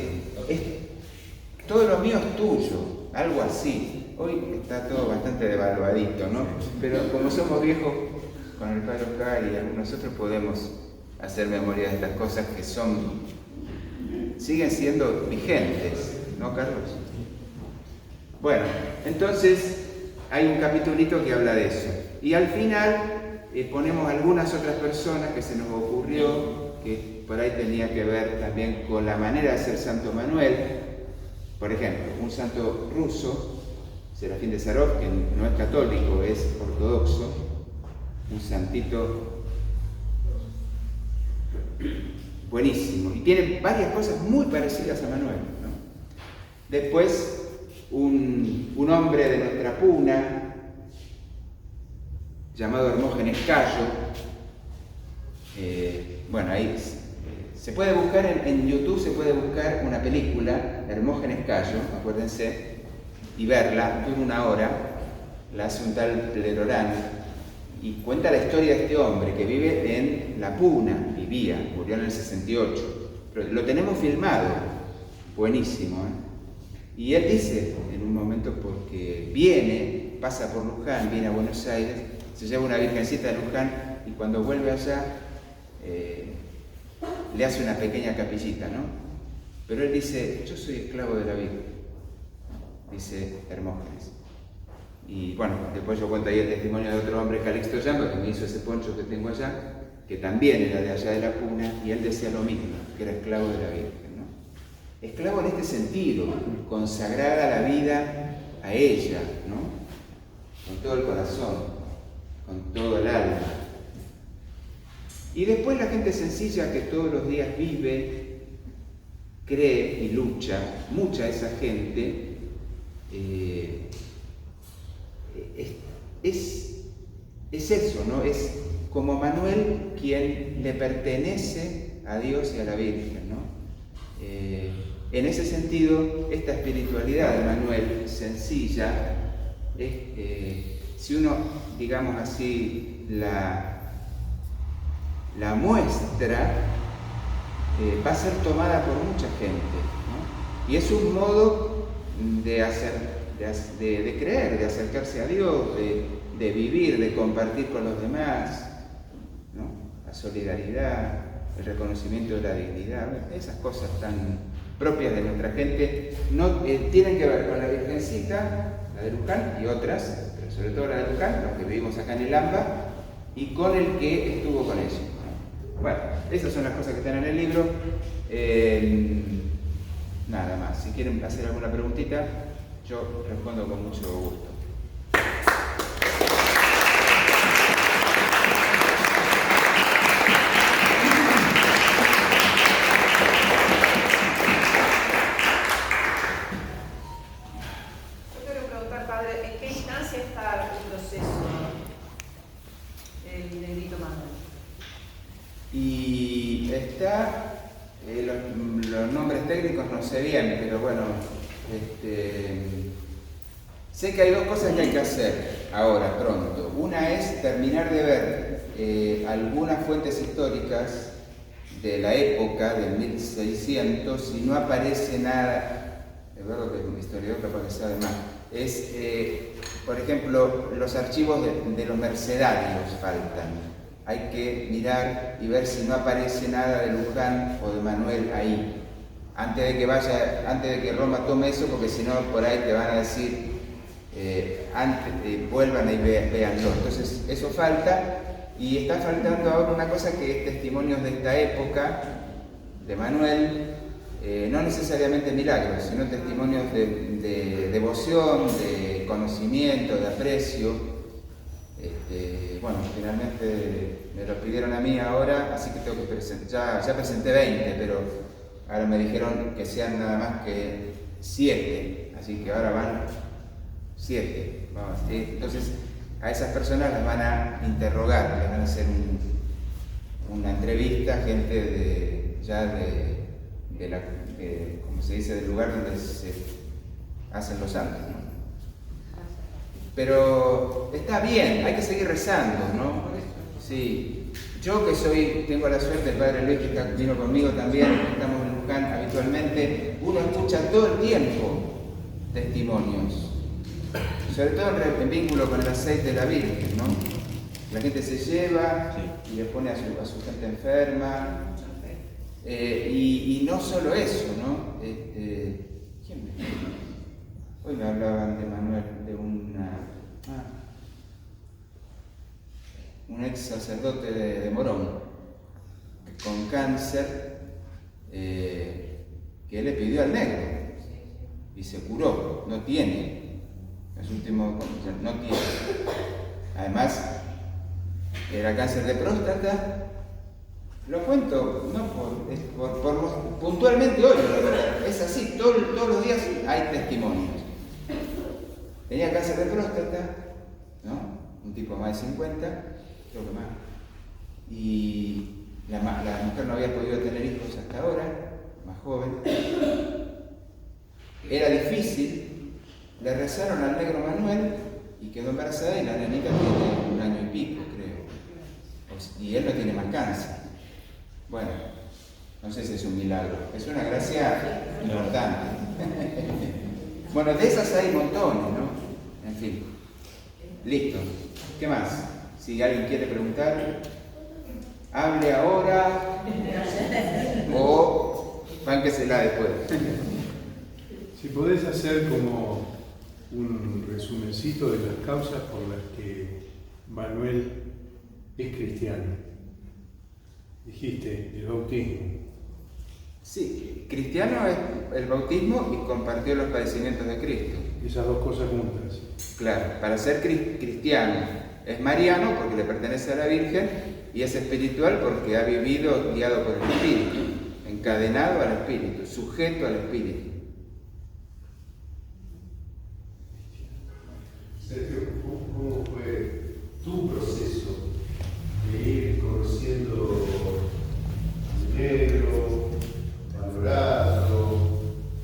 todo lo mío es tuyo. Algo así. Hoy está todo bastante devaluadito, ¿no? Pero como somos viejos con el Padre Oscar y nosotros podemos hacer memoria de estas cosas que siguen siendo vigentes, ¿no, Carlos? Bueno, entonces hay un capitulito que habla de eso. Y al final ponemos algunas otras personas que se nos ocurrió que por ahí tenía que ver también con la manera de ser Santo Manuel. Por ejemplo, un santo ruso, Serafín de Sarov, que no es católico, es ortodoxo, un santito buenísimo. Y tiene varias cosas muy parecidas a Manuel, ¿no? Después, un hombre de nuestra puna, llamado Hermógenes Cayo. Bueno, ahí se puede buscar en YouTube, se puede buscar una película, Hermógenes Cayo, acuérdense, y verla, dura 1 hora, la hace un tal Plerorán, y cuenta la historia de este hombre que vive en La Puna, murió en el 68, pero lo tenemos filmado, buenísimo, ¿eh? Y él dice, en un momento, porque pasa por Luján, viene a Buenos Aires, se lleva una virgencita de Luján, y cuando vuelve allá, le hace una pequeña capillita, ¿no? Pero él dice, yo soy esclavo de la Virgen, dice Hermógenes. Y bueno, después yo cuento ahí el testimonio de otro hombre, Calixto Llambo, que me hizo ese poncho que tengo allá, que también era de allá de La Puna, y él decía lo mismo, que era esclavo de la Virgen, ¿no? Esclavo en este sentido, consagrada la vida a ella, ¿no? Con todo el corazón, con todo el alma. Y después la gente sencilla que todos los días vive, cree y lucha, mucha de esa gente es eso, ¿no? Es como Manuel quien le pertenece a Dios y a la Virgen, ¿no? En ese sentido, esta espiritualidad de Manuel, sencilla, si uno, digamos así, la muestra, va a ser tomada por mucha gente, ¿no? Y es un modo de creer, de acercarse a Dios, de vivir, de compartir con los demás, ¿no? La solidaridad, el reconocimiento de la dignidad, esas cosas tan propias de nuestra gente, no tienen que ver con la Virgencita, la de Luján y otras, pero sobre todo la de Luján, los que vivimos acá en el AMBA, y con el que estuvo con ella. Bueno, esas son las cosas que están en el libro. Nada más. Si quieren hacer alguna preguntita, yo respondo con mucho gusto. Yo quiero preguntar, padre, ¿en qué instancia está el proceso del negrito Manuel? Y está, los nombres técnicos no sé bien, pero bueno, sé que hay 2 cosas que hay que hacer ahora, pronto. Una es terminar de ver algunas fuentes históricas de la época, del 1600, y no aparece nada, es verdad que un historiador capaz que sabe más, es, por ejemplo, los archivos de los mercedarios faltan. Hay que mirar y ver si no aparece nada de Luján o de Manuel ahí, antes de que Roma tome eso, porque si no por ahí te van a decir, vuelvan y véanlo. Entonces eso falta, y está faltando ahora una cosa que es testimonios de esta época, de Manuel, no necesariamente milagros, sino testimonios de devoción, de conocimiento, de aprecio. Bueno, finalmente me lo pidieron a mí ahora, así que tengo que presentar, ya presenté 20, pero ahora me dijeron que sean nada más que 7, así que ahora van 7. Vamos, ¿sí? Entonces a esas personas las van a interrogar, les van a hacer una entrevista, gente como se dice, del lugar donde se hacen los santos, ¿no? Pero está bien, hay que seguir rezando, ¿no? Sí. Yo que tengo la suerte, el Padre Luis que vino conmigo también, estamos en Luján habitualmente, uno escucha todo el tiempo testimonios, sobre todo en vínculo con el aceite de la Virgen, ¿no? La gente se lleva y le pone a su gente enferma, y no solo eso, ¿no? ¿Quién me dijo? Hoy me hablaban de Manuel, de un ex sacerdote de Morón, con cáncer, que le pidió al negro y se curó, no tiene, los últimos, no tiene. Además, era cáncer de próstata. Lo cuento, no puntualmente hoy, es así, todos los días hay testimonios. Tenía cáncer de próstata, ¿no? Un tipo más de 50, creo que más. Y la mujer no había podido tener hijos hasta ahora, más joven. Era difícil, le rezaron al negro Manuel y quedó embarazada, y la nenita tiene 1 año y pico, creo. Y él no tiene más cáncer. Bueno, no sé si es un milagro, es una gracia importante. Bueno, de esas hay montones, ¿no? En fin. Listo. ¿Qué más? Si alguien quiere preguntar, hable ahora o bánquesela después. Si podés hacer como un resumencito de las causas por las que Manuel es cristiano. Dijiste, el bautismo. Sí, cristiano es el bautismo y compartió los padecimientos de Cristo. Esas dos cosas juntas. Claro, para ser cristiano es mariano porque le pertenece a la Virgen, y es espiritual porque ha vivido guiado por el Espíritu, encadenado al Espíritu, sujeto al Espíritu. Sergio, ¿cómo fue tu proceso de ir conociendo al negro, valorarlo,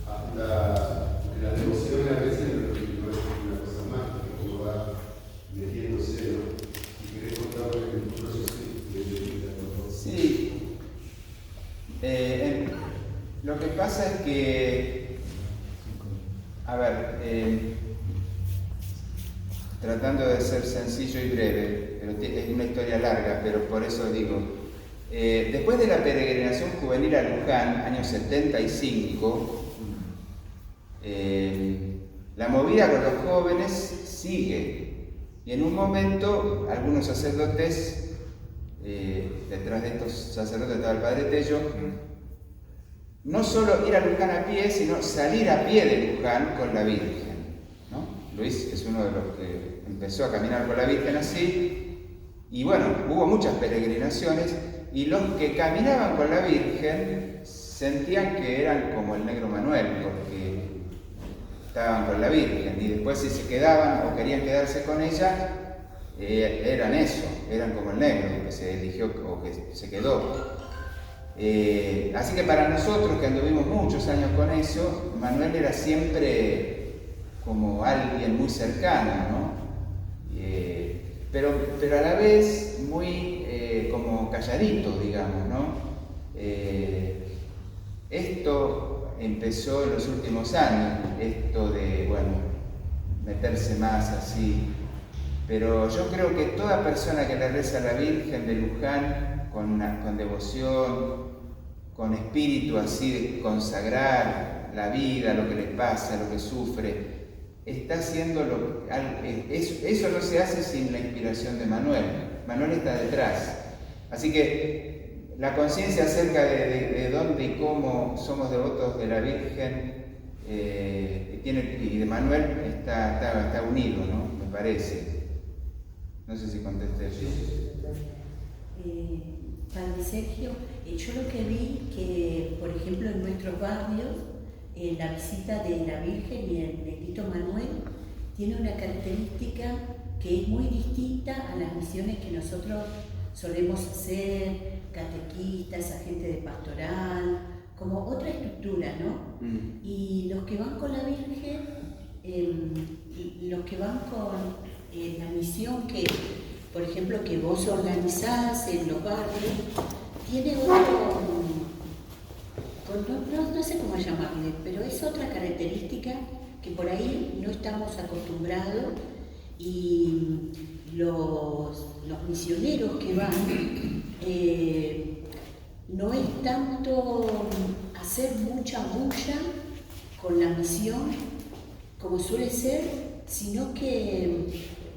hasta que la devoción a veces no es una cosa más, que uno va metiéndose, ¿no? Y querés contarme el proceso de vida, ¿no? Sí. Lo que pasa es que, a ver, tratando de ser sencillo y breve, pero es una historia larga, pero por eso digo, después de la peregrinación juvenil a Luján, año 75, la movida con los jóvenes sigue, y en un momento algunos sacerdotes, detrás de estos sacerdotes estaba el padre Tello, no solo ir a Luján a pie, sino salir a pie de Luján con la Virgen, ¿no? Luis es uno de los que empezó a caminar con la Virgen así, y bueno, hubo muchas peregrinaciones, y los que caminaban con la Virgen sentían que eran como el negro Manuel, porque estaban con la Virgen, y después si se quedaban o querían quedarse con ella, eran eso, eran como el negro, que se eligió o que se quedó. Así que para nosotros, que anduvimos muchos años con eso, Manuel era siempre como alguien muy cercano, ¿no? Pero a la vez muy como calladito, digamos, ¿no? Esto empezó en los últimos años, esto de, bueno, meterse más así, pero yo creo que toda persona que le reza a la Virgen de Luján con devoción, con espíritu así de consagrar la vida, lo que le pasa, lo que sufre, está haciendo eso no se hace sin la inspiración de Manuel. Manuel está detrás. Así que la conciencia acerca de dónde y cómo somos devotos de la Virgen y de Manuel está unido, ¿no? Me parece. No sé si contesté eso. Padre Sergio, yo lo que vi que, por ejemplo, en nuestros barrios, la visita de la Virgen y el Negrito Manuel tiene una característica que es muy distinta a las misiones que nosotros solemos ser, catequistas, agentes de pastoral, como otra estructura, ¿no? Y los que van con la Virgen, los que van con la misión que, por ejemplo, que vos organizás en los barrios, tiene otro, no sé cómo llamarle, pero es otra característica que por ahí no estamos acostumbrados, y los misioneros que van no es tanto hacer mucha bulla con la misión, como suele ser, sino que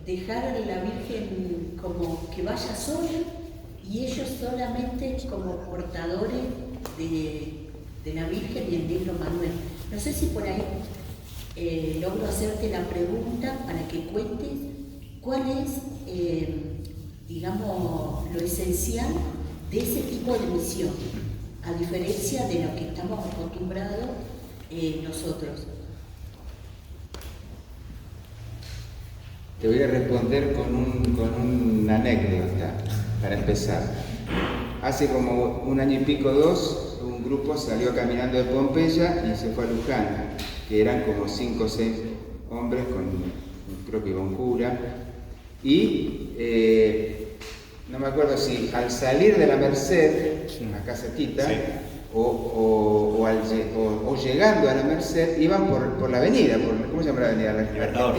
dejar a la Virgen como que vaya sola y ellos solamente como portadores de la Virgen y el libro Manuel. No sé si por ahí logro hacerte la pregunta para que cuentes cuál es, digamos, lo esencial de ese tipo de misión, a diferencia de lo que estamos acostumbrados nosotros. Te voy a responder con una anécdota para empezar. Hace como 1 año y pico, 2, un grupo salió caminando de Pompeya y se fue a Luján, que eran como 5 o 6 hombres, creo que iba un cura, y no me acuerdo si al salir de la Merced, acá cerquita, sí, o llegando a la Merced, iban por la avenida, ¿cómo se llama la avenida? Libertador.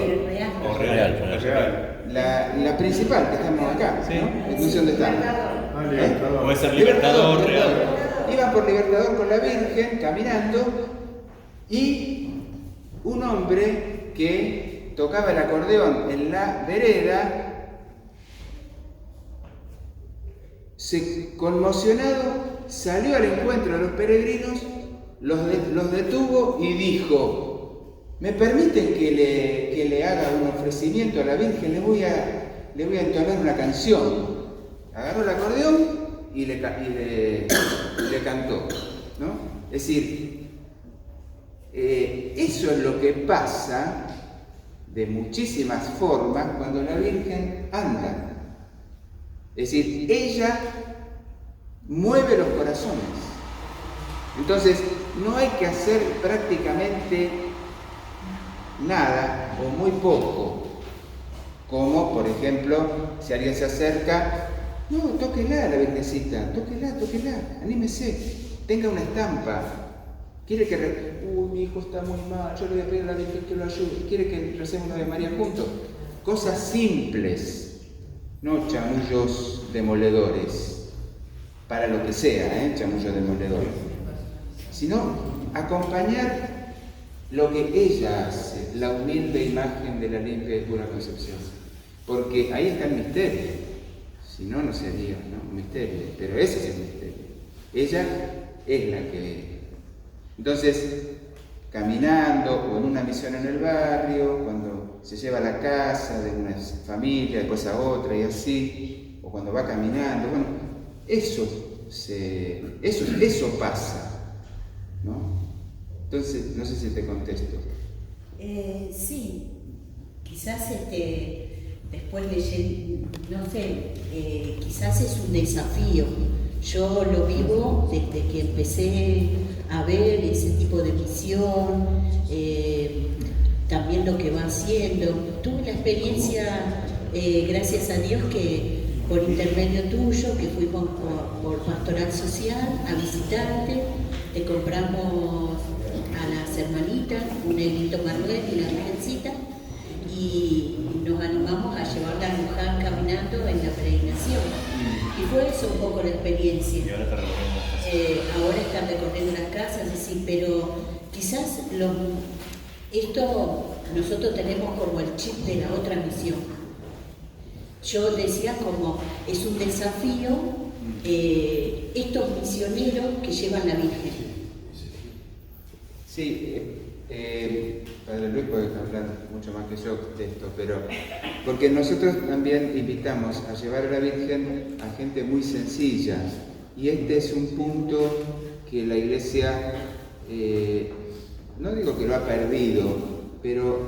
O Real. La principal, que estamos acá, sí, ¿no? No sé dónde estamos. Puede ser Libertador, Real. Iban por Libertador con la Virgen, caminando, y un hombre que tocaba el acordeón en la vereda, conmocionado, salió al encuentro de los peregrinos, los detuvo y dijo: ¿me permiten que le haga un ofrecimiento a la Virgen? Le voy a entonar una canción. Agarró el acordeón y le cantó, ¿no? Es decir, eso es lo que pasa de muchísimas formas cuando la Virgen anda. Es decir, ella mueve los corazones. Entonces, no hay que hacer prácticamente nada o muy poco. Como, por ejemplo, si alguien se acerca, no, tóquela a la Virgencita, tóquela, anímese, tenga una estampa. Quiere que mi hijo está muy mal, yo le voy a pedir a la Virgen que lo ayude. Quiere que recemos una Ave María juntos. Cosas simples. No chamullos demoledores, para lo que sea, chamullos demoledores, sino acompañar lo que ella hace, la humilde imagen de la limpia y pura Concepción, porque ahí está el misterio, si no, no sería, ¿no? Un misterio, pero ese es el misterio, ella es la que... Entonces, caminando o en una misión en el barrio, cuando se lleva a la casa de una familia, después a otra y así, o cuando va caminando, bueno, eso pasa, ¿no? Entonces, no sé si te contesto. Sí, quizás después leyendo, no sé, quizás es un desafío. Yo lo vivo desde que empecé a ver ese tipo de misión, también lo que va haciendo. Tuve la experiencia, gracias a Dios, que por intermedio tuyo, que fuimos por Pastoral Social a visitarte, te compramos a las hermanitas un negrito Manuel y una Virgencita, y nos animamos a llevarla a Luján caminando en la peregrinación. Y fue eso un poco la experiencia. Y ahora está recorriendo las casas. Ahora están recorriendo las casas, sí, pero quizás esto nosotros tenemos como el chip de la otra misión. Yo decía como es un desafío estos misioneros que llevan la Virgen. Sí, Padre Luis puede hablar mucho más que yo de esto, pero porque nosotros también invitamos a llevar a la Virgen a gente muy sencilla, y este es un punto que la Iglesia, no digo que lo ha perdido, pero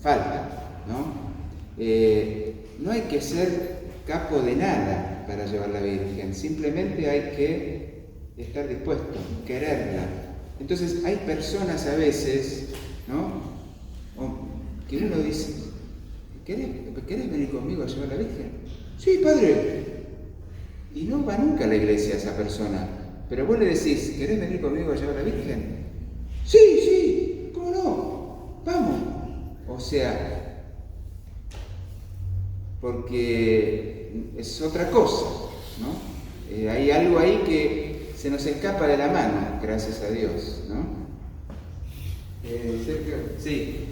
falta, ¿no? No hay que ser capo de nada para llevar a la Virgen, simplemente hay que estar dispuesto, quererla. Entonces hay personas a veces, ¿no? Que uno dice: ¿querés venir conmigo a llevar a la Virgen? Sí, padre. Y no va nunca a la iglesia esa persona. Pero vos le decís: ¿querés venir conmigo a llevar a la Virgen? Sí, ¿cómo no? Vamos. O sea, porque es otra cosa, ¿no? Hay algo ahí que se nos escapa de la mano, gracias a Dios, ¿no? Sergio, sí.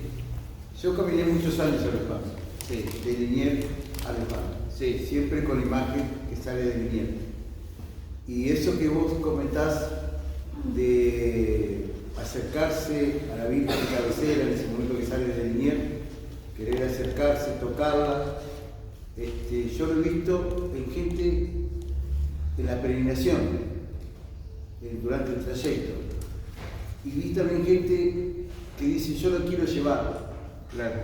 Yo caminé muchos años a los Pasos, sí, de Liniers a los Pasos, sí, siempre con la imagen que sale de Liniers. Y eso que vos comentás de acercarse a la Virgen de cabecera en ese momento que sale de Liniers, querer acercarse, tocarla, yo lo he visto en gente en la peregrinación, durante el trayecto. Y vi también gente que dice, yo lo quiero llevar. Claro.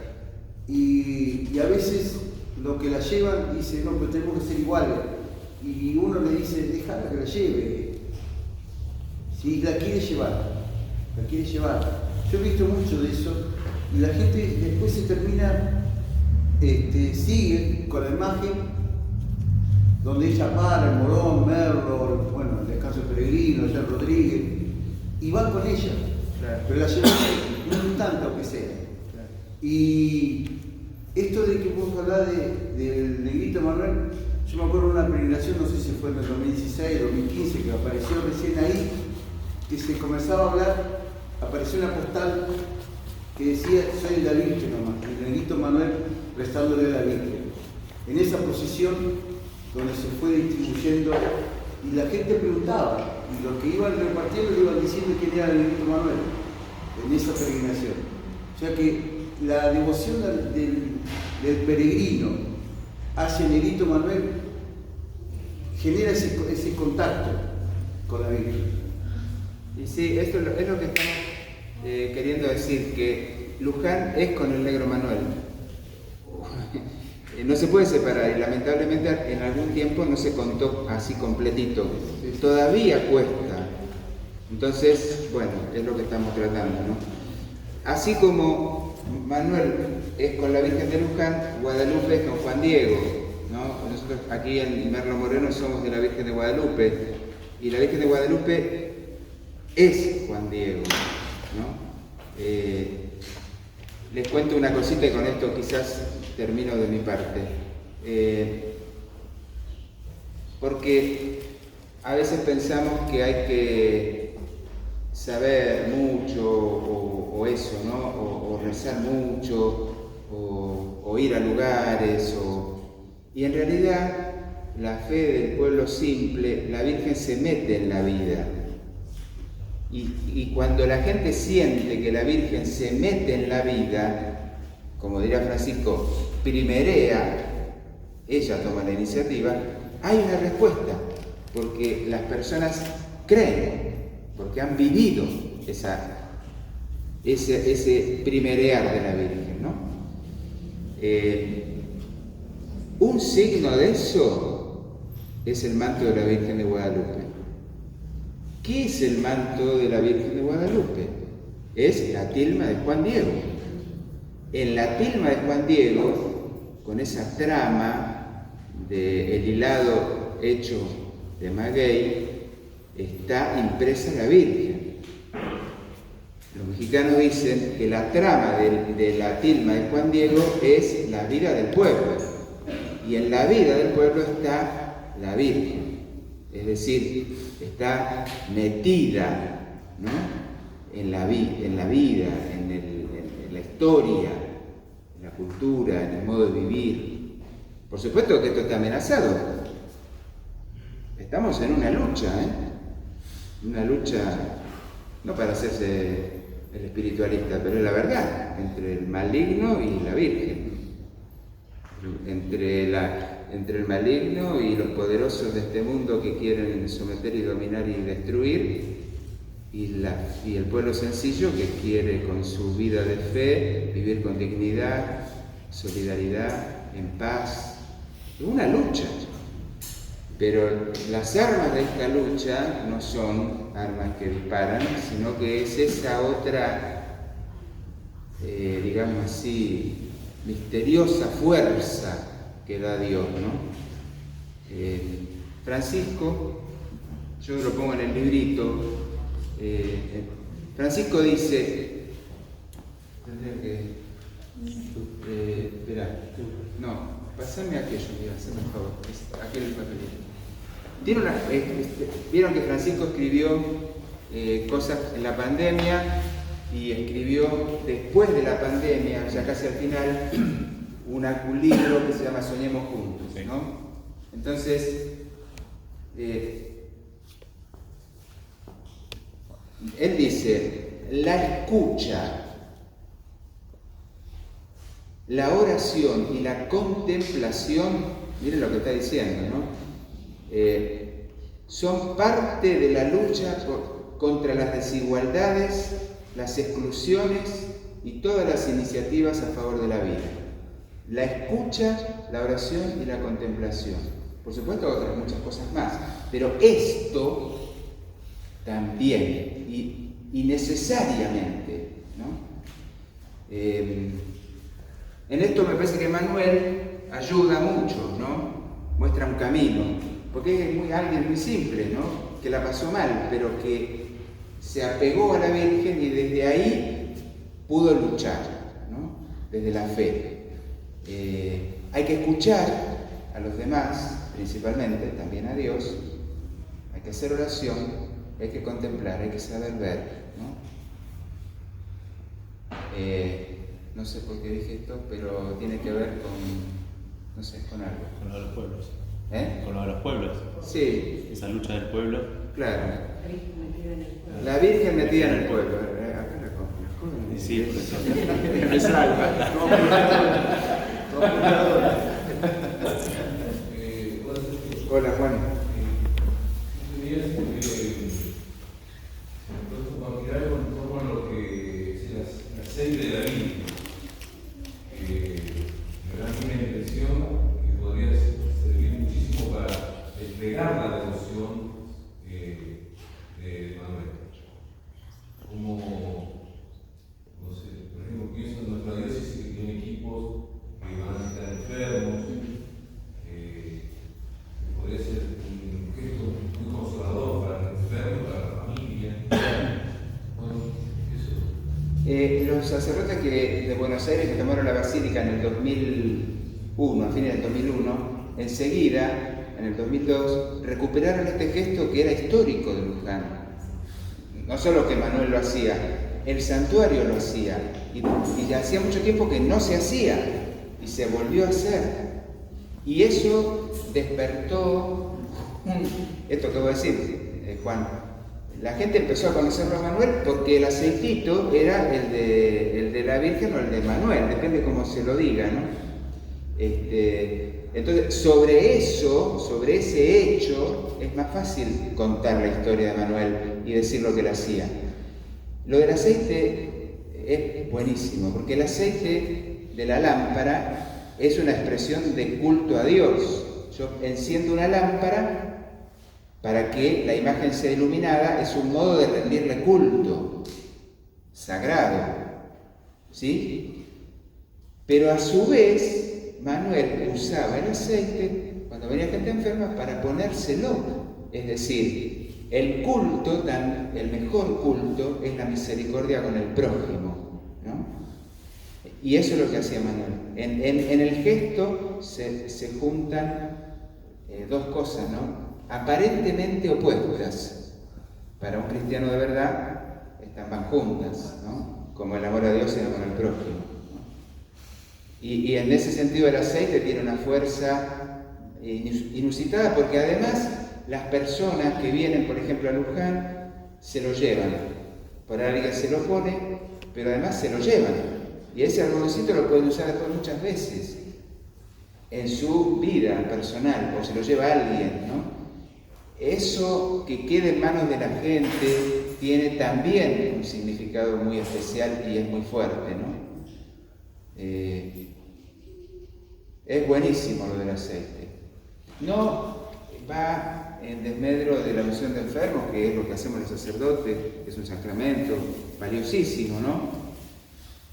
Y a veces los que la llevan dicen, no, pero tenemos que ser iguales. Y uno le dice, déjala que la lleve. Si la quiere llevar, la quiere llevar. Yo he visto mucho de eso y la gente después se termina, sigue con la imagen donde ella para, el Morón, Merlo, bueno, el Descanso Peregrino, Jean Rodríguez, y van con ella. Claro. Pero la llevan un instante, aunque sea. Claro. Y esto de que vos hablás del Negrito Manuel, yo me acuerdo de una peregrinación, no sé si fue en el 2016, 2015, que apareció recién ahí, que se comenzaba a hablar, apareció una postal que decía, soy la Virgen nomás, el Negrito Manuel restándole a la Virgen. En esa posición donde se fue distribuyendo, y la gente preguntaba, y los que iban repartiendo le iban diciendo quién era el Negrito Manuel, en esa peregrinación. O sea que la devoción del peregrino hacia el Negrito Manuel genera ese contacto con la Virgen. Y sí, esto es lo que estamos queriendo decir, que Luján es con el Negro Manuel. No se puede separar y lamentablemente en algún tiempo no se contó así completito. Todavía cuesta. Entonces, bueno, es lo que estamos tratando, ¿no? Así como Manuel es con la Virgen de Luján, Guadalupe es con Juan Diego, ¿no? Nosotros aquí en Merlo Moreno somos de la Virgen de Guadalupe y la Virgen de Guadalupe es Juan Diego, ¿no? Les cuento una cosita y con esto quizás termino de mi parte. Porque a veces pensamos que hay que saber mucho o eso, ¿no? O rezar mucho o ir a lugares y en realidad la fe del pueblo simple, la Virgen se mete en la vida. Y cuando la gente siente que la Virgen se mete en la vida, como diría Francisco, primerea, ella toma la iniciativa, hay una respuesta, porque las personas creen, porque han vivido ese primerear de la Virgen, ¿no? Un signo de eso es el manto de la Virgen de Guadalupe. ¿Qué es el manto de la Virgen de Guadalupe? Es la tilma de Juan Diego. En la tilma de Juan Diego, con esa trama del hilado hecho de maguey, está impresa la Virgen. Los mexicanos dicen que la trama de la tilma de Juan Diego es la vida del pueblo. Y en la vida del pueblo está la Virgen. Es decir, está metida, ¿no? en la vida, en la historia, en la cultura, en el modo de vivir. Por supuesto que esto está amenazado. Estamos en una lucha, una lucha, no para hacerse el espiritualista, pero es la verdad, entre el maligno y la Virgen, entre el maligno y los poderosos de este mundo que quieren someter y dominar y destruir, y el pueblo sencillo que quiere con su vida de fe vivir con dignidad, solidaridad, en paz. Es una lucha, pero las armas de esta lucha no son armas que disparan, sino que es esa otra, digamos así, misteriosa fuerza que da Dios, ¿no? Francisco, yo lo pongo en el librito, Francisco dice, tendría que, espera, no, pasame aquello, mira, hazme un favor, aquel papelito. Tiene una, vieron que Francisco escribió cosas en la pandemia y escribió después de la pandemia, ya casi al final, un libro que se llama Soñemos Juntos, ¿no? Entonces, él dice, la escucha, la oración y la contemplación, miren lo que está diciendo, ¿no? Son parte de la lucha contra las desigualdades, las exclusiones y todas las iniciativas a favor de la vida. La escucha, la oración y la contemplación. Por supuesto, otras muchas cosas más, pero esto también y necesariamente, ¿no? En esto me parece que Manuel ayuda mucho, ¿no? Muestra un camino, porque es alguien muy simple, ¿no? Que la pasó mal, pero que se apegó a la Virgen y desde ahí pudo luchar, ¿no? Desde la fe. Hay que escuchar a los demás, principalmente, también a Dios. Hay que hacer oración, hay que contemplar, hay que saber ver, ¿no? No sé por qué dije esto, pero tiene que ver con, no sé, con algo. Con lo de los pueblos. ¿Eh? Con lo de los pueblos. Sí. Esa lucha del pueblo. Claro. La Virgen metida en el pueblo. Acá la cojo. Sí, me salva. Hola, Juan. con lo que es el aceite de la Virgen. Me da una impresión que podría servir muchísimo para desplegar la devoción de Manuel. Como, no sé, por ejemplo, pienso en nuestra diócesis que tiene equipos que van a estar enfermos. Podría ser un gesto muy consolador para el enfermo, para la familia. Bueno, eso. Los sacerdotes de Buenos Aires que tomaron la basílica en el 2001, a fines del 2001, enseguida, en el 2002, recuperaron este gesto que era histórico de Luján. No solo que Manuel lo hacía, el santuario lo hacía, y ya hacía mucho tiempo que no se hacía, y se volvió a hacer. Y eso despertó esto que voy a decir, Juan. La gente empezó a conocerlo a Manuel porque el aceitito era el de la Virgen o el de Manuel, depende cómo se lo diga, ¿no? Entonces, sobre ese hecho, es más fácil contar la historia de Manuel y decir lo que él hacía. Lo del aceite es buenísimo, porque el aceite de la lámpara es una expresión de culto a Dios. Yo enciendo una lámpara para que la imagen sea iluminada, es un modo de rendirle culto sagrado, ¿sí? Pero a su vez, Manuel usaba el aceite cuando venía gente enferma para ponérselo. Es decir, el mejor culto es la misericordia con el prójimo, ¿no? Y eso es lo que hacía Manuel. En el gesto se juntan dos cosas, ¿no? Aparentemente opuestas. Para un cristiano de verdad van juntas, ¿no? Como el amor a Dios y el amor al prójimo, ¿no? Y en ese sentido el aceite tiene una fuerza inusitada, porque además las personas que vienen, por ejemplo, a Luján, se lo llevan. Por alguien se lo pone, pero además se lo llevan. Y ese algodoncito lo pueden usar después muchas veces en su vida personal, o se lo lleva alguien, ¿no? Eso que queda en manos de la gente tiene también un significado muy especial y es muy fuerte, ¿no? Es buenísimo lo del aceite. No va en desmedro de la unción de enfermos, que es lo que hacemos los sacerdotes, es un sacramento valiosísimo, ¿no?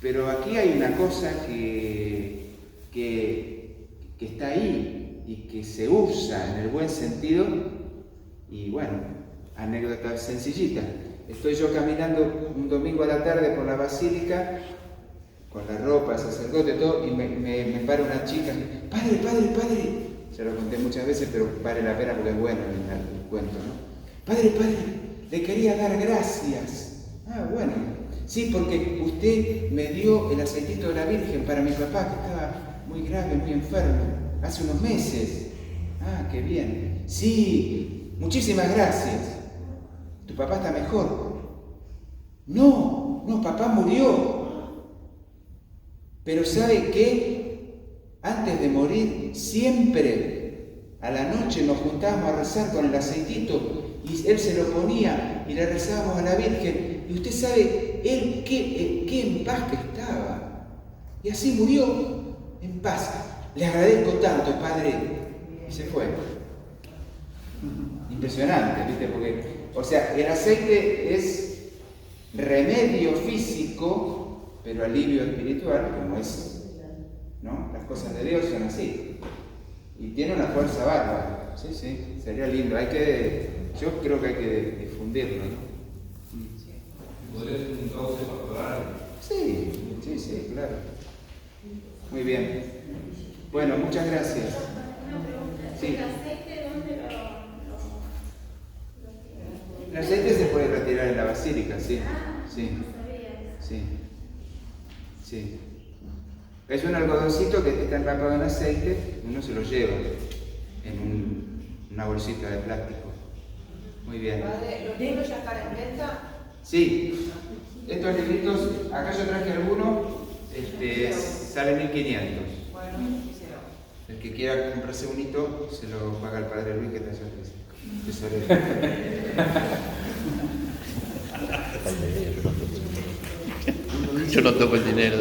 Pero aquí hay una cosa que está ahí y que se usa en el buen sentido. Y bueno, anécdota sencillita. Estoy yo caminando un domingo a la tarde por la basílica con la ropa de sacerdote y todo, y me para una chica. Padre, ya lo conté muchas veces, pero vale la pena porque es bueno el cuento, ¿no? Padre, le quería dar gracias. Ah, bueno. Sí, porque usted me dio el aceitito de la Virgen para mi papá, que estaba muy grave, muy enfermo, hace unos meses. Ah, qué bien. Sí, muchísimas gracias. ¿Tu papá está mejor? No, papá murió. Pero ¿sabe qué? Antes de morir, siempre a la noche nos juntábamos a rezar con el aceitito y él se lo ponía y le rezábamos a la Virgen. Y usted sabe, él qué en paz que estaba. Y así murió en paz. Le agradezco tanto, Padre. Y se fue. Impresionante, ¿viste? Porque, o sea, el aceite es remedio físico, pero alivio espiritual, como es, ¿no? Las cosas de Dios son así. Y tiene una fuerza bárbara. Sí, sería lindo. Yo creo que hay que difundirlo, ¿no? ¿Podría ser un cauce pastoral? Sí, claro. Muy bien. Bueno, muchas gracias. Sí. ¿El aceite dónde El aceite se puede retirar en la basílica, sí. Sí. Es un algodoncito que está empapado en aceite, uno se lo lleva en una bolsita de plástico. Muy bien. Padre, ¿los libros ya están en venta? Sí. Estos libritos, acá yo traje algunos, salen 1500. Bueno, quisiera. El que quiera comprarse un hito, se lo paga el Padre Luis, que está allá. Yo no toco el dinero.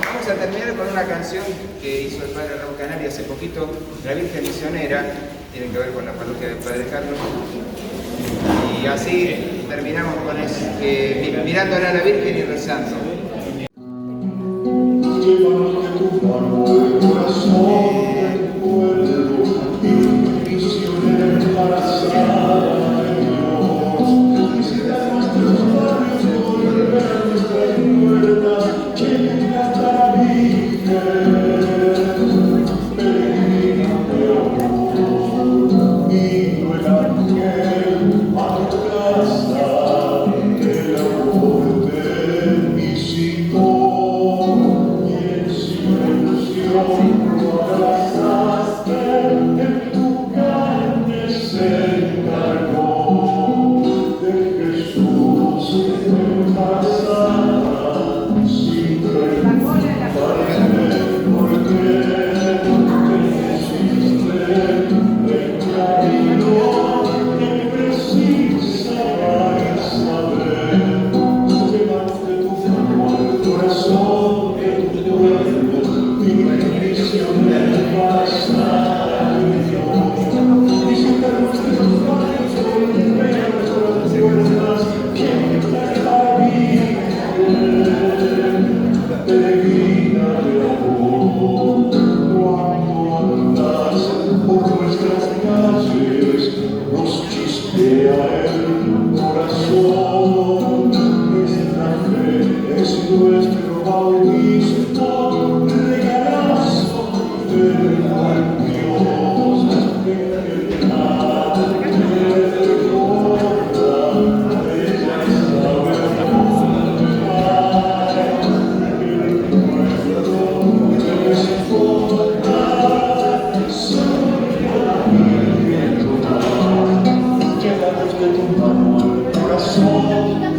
Vamos a terminar con una canción que hizo el Padre Raúl Canari hace poquito, La Virgen Misionera, tiene que ver con la parroquia del Padre Carlos. Y así terminamos con mirándola a la Virgen y rezando. Corazón